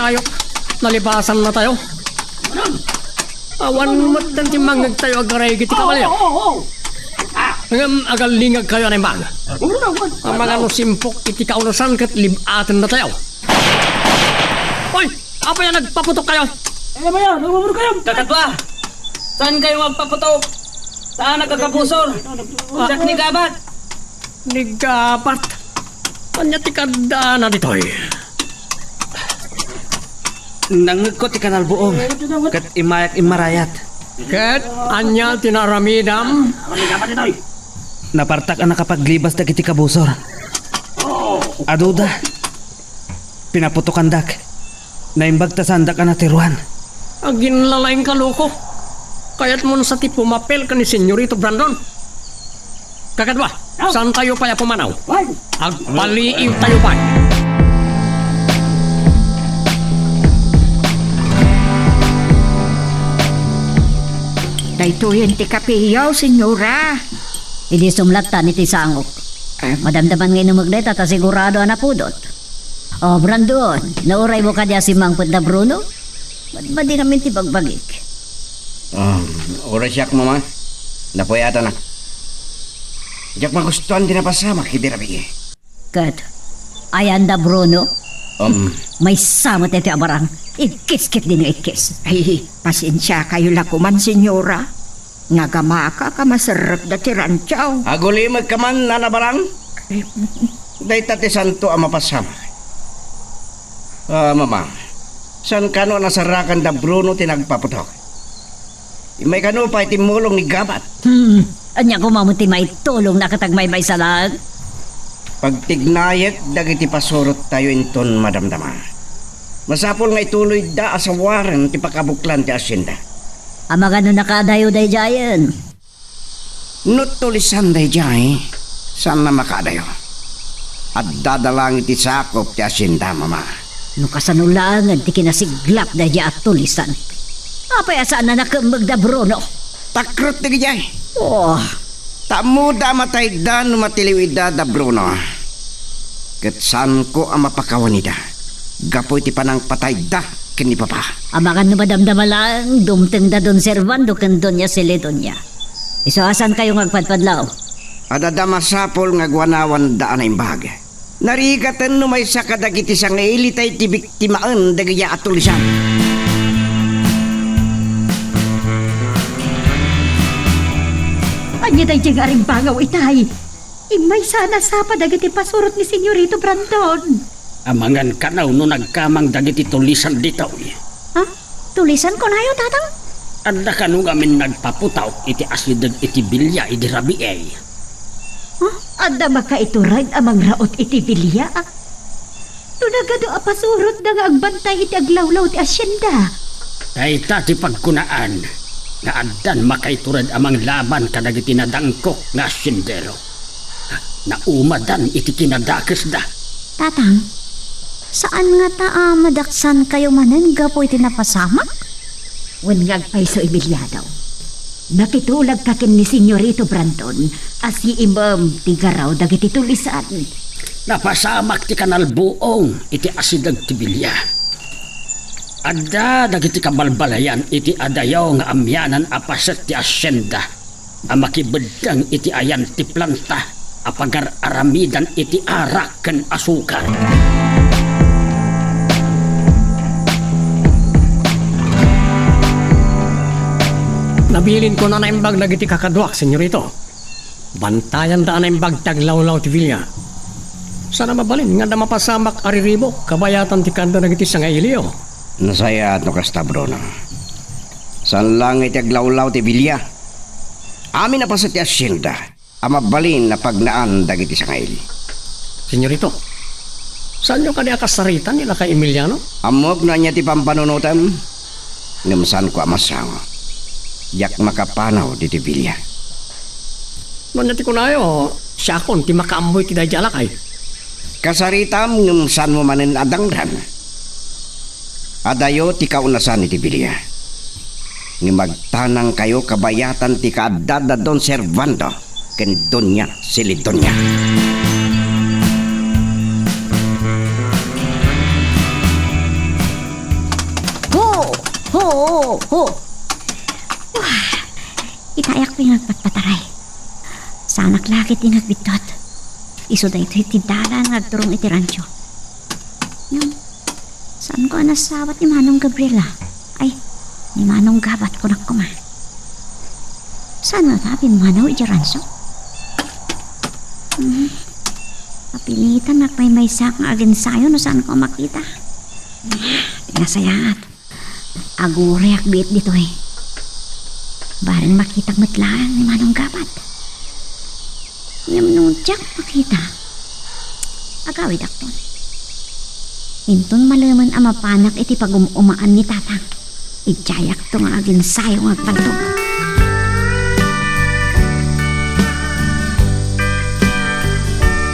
Ayok, nalibasan na tayo. Awan mo't tanti mangag tayo agaray kiti kabalyo. Ngam agalingag kayo na imbag. Ang mga nusimpok iti kaunasan kat libatin na tayo. Hoy! Apa yan nagpaputok kayo? Ano ba yan? Nagmamuro kayo? Kakadwa! Saan kayo magpaputok? Saan nagkakabusor? Sak ni Gabat? Nigapat. Kanya ti kadana dito eh. Nangagkot ikanal buong. Kat imayak imarayat. Ket anya tinaramidam. Napartak ang nakapaglibas dagiti kabusor. Aduda. Pinaputukan dak. Naimbagtasan dak ang natiruan. Agin lalaing kaloko. Kaya't mo sa tipo mapel ka ni Senyorito Brandon. Kakadwa, saan tayo pa pumanaw? Agpaliiw tayo pa. Daytoyen ti kapiyaw, senyora. Idi sumlatan iti sangok. Madamdaman nga inumagday tata sigurado na pudot. Oh, Brandon, nauray mo ka diya si Mangput na Bruno? Ba't ba di namin ti bagbagik? Oras yak mama. Napuyata na. Yak magustuhan din na pasama kidirabi. Kat, ayan da Bruno, may samot iti abarang. Ikis-kit din nga ikis. Ay, pasensya kayo lakuman, senyora. Nagamaka ka masarap da tirantyaw. Agulimag ka man nanabarang. Day tati santo ang mapasama. Mama, saan kano nasarakan da Bruno tinagpaputok? May kano pa itimulong ni Gabat. Anya ko mamuti may tulong na katagmay may salag. Pagtignayet, dagiti pasurot tayo inton madamdama. Masapol nga ituloy da asawaran ti pakabuklan ti asyenda. Amaga no nakadayo day jayan. Nutulisan day jay, saan na makadayo? At dadalang iti sakop ti asyenda, mama. No kasanulangan ti kinasiglap day jay at tulisan. Apay asaan na nakambag da Bruno? Takrot ti jay. Oh, Tamuda matay da no matiliw ida da Bruno. Ket saan ko ang mapakawanida? Gapoy ti panang patay da kini papa. amagan no madamdama lang dumteng da Don Servando ken Doña Celedonia. Iso asan kayo ngagpadpadlaw? Adada masapol nga gwanawan daan na imbag. Narigatan no may sakadagiti sang ilitay ti biktimaan dagaya atulisan. Anya day diyang aring bangaw itay. Imay sana sa padagiti pasurot ni Senyorito Brandon. Amangan kanaw no nagkamang dagiti tulisan ditaw. Ha? Tulisan ko na yun, tatang? Anda ka nung amin nagpaputaw iti aslidag iti bilya iti rabi eh. Anda makaiturag amang raot iti bilya. Tunagado apasurot na nga agbantay iti aglawlaw ti asyenda. Kay tati pagkunaan nga addan makaiturad amang laban kadagiti nadangkok nga asyendero. Naumadan iti kinadakes da. Tatang, saan nga madaksan kayo manen gapo iti napasamak? Wangag paiso ibilya daw. Nakitulag kakin ni Senyorito Brandon as imam tigaraw dagiti tulisan. Napasamak ti kanal buong iti asidag ti bilya. Adda dagiti kabalbalayan iti adayaw nga amyanan apaset ti asyenda. Amakibedang iti ayan ti planta apagar aramidan iti arak ken asukar. Nabilin ko na naimbag dagiti kakadwak, senyorito. Bantayan daan naimbag taglawlaw ti Villa. Sana mabalin nga da mapasamak ariribok kabayatan ti kanda dagiti sangailio. Nasaya at no kasta Bruno. San lang iti aglawlaw ti bilya. Amin na pa sa ti asyenda. Amabalin na pagnaan dagiti sangaili. Senyorito, saan nyo kadi akasaritan nila kay Emiliano? Amok na niya ti pampanunutan. Ngamsan ko amasango. Yak makapanaw di ti bilya. Noon ti kunayo, siya kon ti makaamboy ti dayjala kay. Kasaritam ngamsan mo manen adangdan. Adayo ti kaunasan iti bilya. Ni magtanang kayo kabayatan ti kaadada Don Servando ken Doña Celedonia. Ho! Itayak ko yung nagpatpataray. Sanak lakit yung nagbitot. Iso da ito itidalan nagturong iti rancho. Yung, saan ko nasawat ni Manong Gabriela? Ay, ni Manong Gabat ko nakuma. Saan nga tapin manaw iti rancho? Kapilitan nagmay-maysak nga agensayo no saan ko makita. Tinasayat. Agureak bit dito eh. Baring makitang matlaan ni Manong Gabat. Ngamnudyak makita. Agawid akton. Intun malaman ang mapanak iti pag-umaan ni tatang. Ijayak to nga agin sayong agpaltog.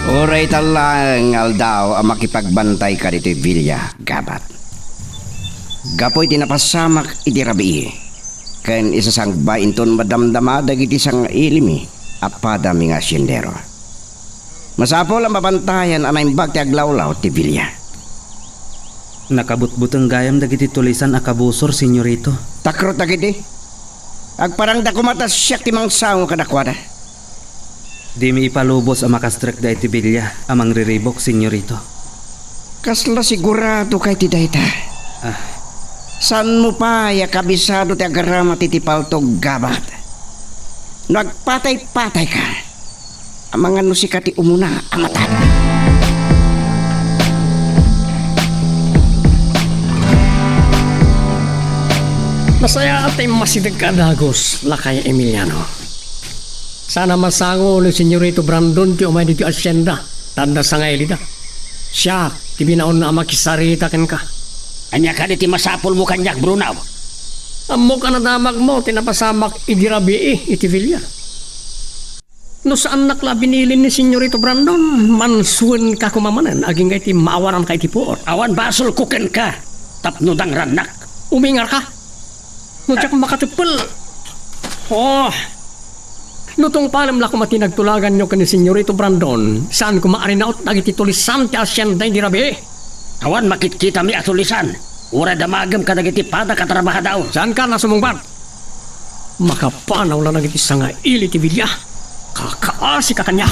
Oray talang aldaw ang makipagbantay ka dito Villa, Gabat. Gapoy tinapasamak iti rabi. Ken isa sang bainton madamdama dagiti sang ilimi apada mi nga asyendero. Masapol ang mabantayan anay bagti aglawlaw ti Villa. Nakabutbutang gayam dagiti tulisan akabusor, senyorito. Takrot dagiti. Agparang dakumatas siya ti mangsaw kadakwada. Di mi ipalubos ang makastrek da iti bilya amang riribok, senyorito. Kasla sigurado kay ti dayta. San mo pa ya kabisado ti agaramat iti paltog Gabat? Nagpatay-patay ka. Ang mga nusika ti umuna amatan. Masaya atay masidag ka dagos, lakay Emiliano. Sana masango ni Senyorito Brandon ti umay dito asyenda, tanda sa nga elida. Siya, ti binaon na makisarita ken ka. Anya ka ti masapol mo kanyak, Brunaw. Amo ka na damag mo, tinapasamak idirabi iti Villa. No saan nakla binilin ni Senyorito Brandon, mansuan ka kumamanan, aging kay ti maawaran kay ti puor. Awan basol kuken ka, tapnudang ranak. Umingar ka. No tiyak makatupal. Oh, nutong palam la kumatinagtulagan nyo ka ni Senyorito Brandon, saan kumaari naot nagiti tulisan ti asyenda idirabi. Awan makitkita mi atulisan. Ura damagam ka dagiti pada katrabaha daw. Saan ka na sumungbat? Makapanaw lang nagiti sanga ili ti Villa. Kakaasi ka kanya.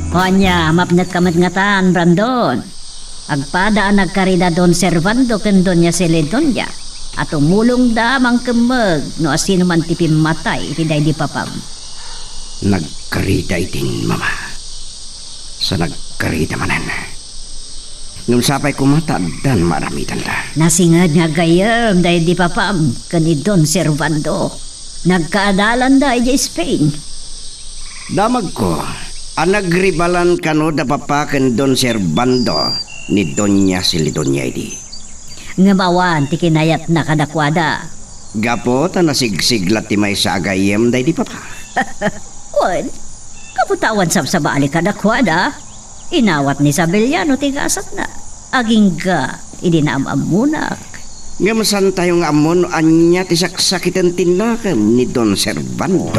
Kanya, mapnet kamat-ngatan, Brandon. Agpada ang nagkarida Don Servando ken Doña Celedonja. At umulong da mang kemeg no asino man tipim matay iti day di papam. Nagkarita itin, mama. Sa nagkarita manan. Ngam sapay kumata dan maramitan la. Nasingad nga gayam day di papam ken ni Don Servando. Nagkaadalan da iti Spain. Damag ko, ang nagribalan kano da papaken Don Servando ni Doña Celedonja idi. Ngamawan ti kinayat na kadakwada. Gapo ta nasigsiglat ti may sa agayem day di papa. Wan, kaputawan sa baali kadakwada. Inawat ni Sabeliano ti gasat na. Aging ga, idinaamam muna. Ngamasan tayong amon anya ti saksakitan tinakan ni Don Servando.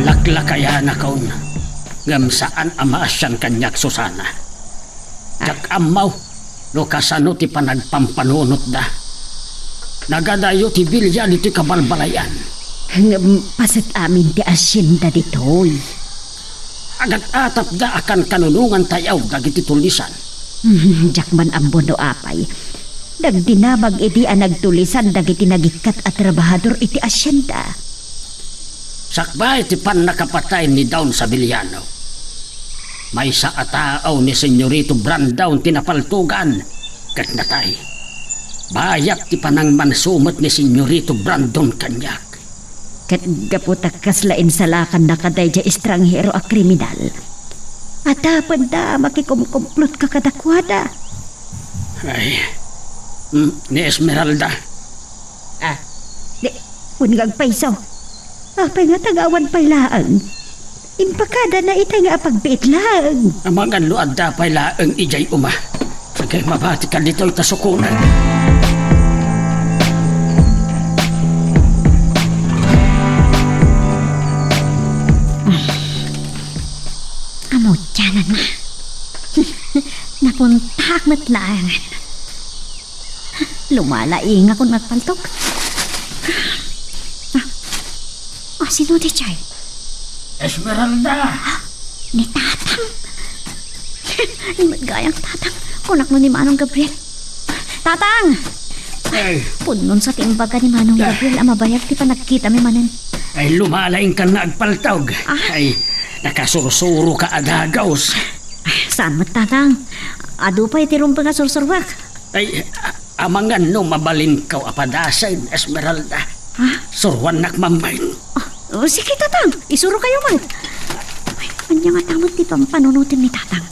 Laklakaya na kaon. Ngam saan amaasyan kanyak Susana. Jak amaw, no kasano ti panagpampanunot da. Nagadayo ti Villa dito kabalbalayan. Pasat amin ti asyenda ditoy. Agad atap da akan kanunungan tayaw dagiti tulisan. Jakman ambon no apay. Dagdinabag iti ang nagtulisan dagiti nagikat at trabahador iti asyenda. Sakbay ti pan nakapatay ni Dawn sa Villano. May sa ataaw ni Senyorito Brandon tinapaltugan kat natay. Bayak ti panang mansumot ni Senyorito Brandon kanyak. Kat gaputak kaslain salakan na kaday dya estranghero a kriminal. At dapat da makikumkumplot ka kadakwada. Ay, ni Esmeralda. Di, punigag paiso. Apay nga tagawan pailaan. Impakada na itay nga pagbiit lang. Ang mga luad dapay laang ijay uma. Sagay mabati ka dito'y tasukunan. Amo tiyanan ma. Napuntak matlaan. Lumalaing akong magpaltok. Sino di chay? Esmeralda! Ni tatang. Gayang tatang. Kunak mo ni Manong Gabriel. Tatang! Ay, Punon sa timbaga ni Manong Gabriel ang mabayag ti panagkita mi manen. ay lumalaing ka na agpaltawg. Ay, nakasurusuro ka adagaws. Saan mo tatang? Ado pa iti rumpa nga sursurwak. Ay, amangan no mabalin kaw apadasan, Esmeralda. Ha? Surwan nakmamain. Oh, sige tatang, isuro kayo man. Ay, kanya nga tamot ti pampanunutin ni tatang.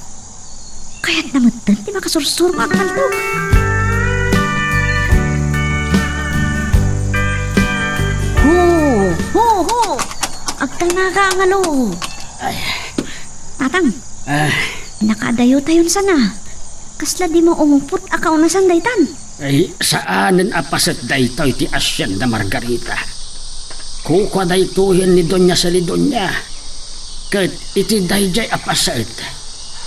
Kaya't namutan ti makasursuro nga kaltog. Ho! Agtal na ka ang alo. Tatang, nakadayo tayon sana. Kasla di mo umupot akaw na sandaytan. Ay, saanan apaset daytoy ti Hacienda Margarita. Kukwa daytoyan ni Doña Celedonia. Kat iti dayjay apaset.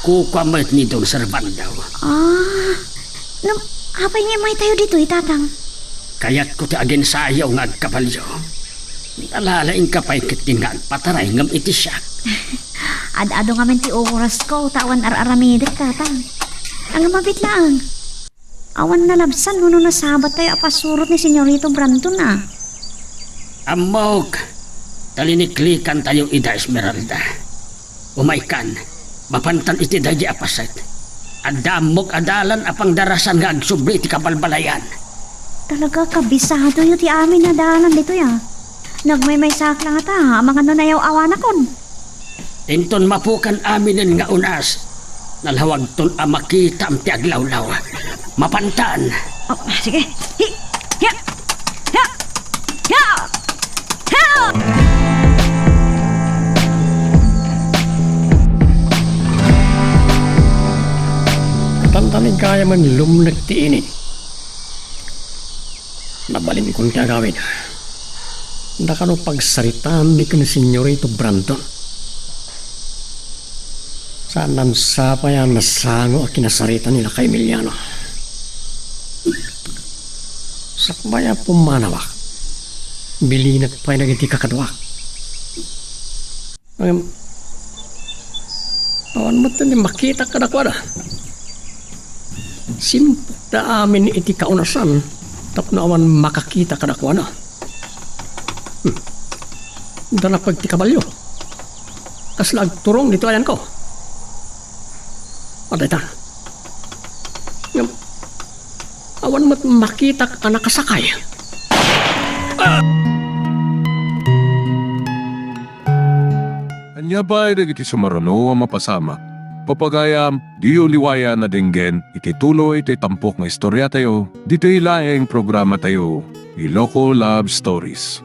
Kukwa met ni Don Servando. Apay niya may tayo dito, tatang. Kaya't ko ti agin sayaw nga agkabalyo. Alalaing kapay kiti nga agpataray ngam iti siya. Ad-ado nga man ti oras ko, tawan ar-aramidet, tatang. Ang mabit lang. Awan na labsan, nuno na sabat tayo apasurot ni Senyorito Brandon ah. Amok, taliniklikan tayo ida Esmeralda. Umaykan, mapantan iti dayi apaset. Adamok adalan apang darasan nga agsubli iti kabalbalayan. Talaga kabisado yun ti amin na dahanan dito ya. Nagmay-maysak lang ata, mga nanayaw awan akon. Tinton mapukan aminin nga unas. Nalhawag ton amakita am ti aglawlaw. Mapantan. Oh, sige. Hi! Ya! Ya! Ya! Ya! Tantanig kaya man lumnag ti init. Nabalin kong gagawin. Nakano pagsaritaan ni kan Senyorito Brandon. Saan sapayan na sango ang kinasarita nila kay Emiliano. Sakbaya pumanawak. Bilinag pa'y nagiti kakadwak. Awan mo ito makita ka na kwa na. Simpok na amin iti kaunasan. Tapno awan makakita ka na kwa na. Dala pag ti kabalyo. Kaslag turong dito ayan ko. Aday ta. Awan mo't makita ka nakasakay. Anya ba ay iti sumarano ang mapasama? Papagayam, di uliwaya na dinggen, iti tuloy iti tampok nga istorya tayo, dito ilaeng programa tayo, Iloko Love Stories.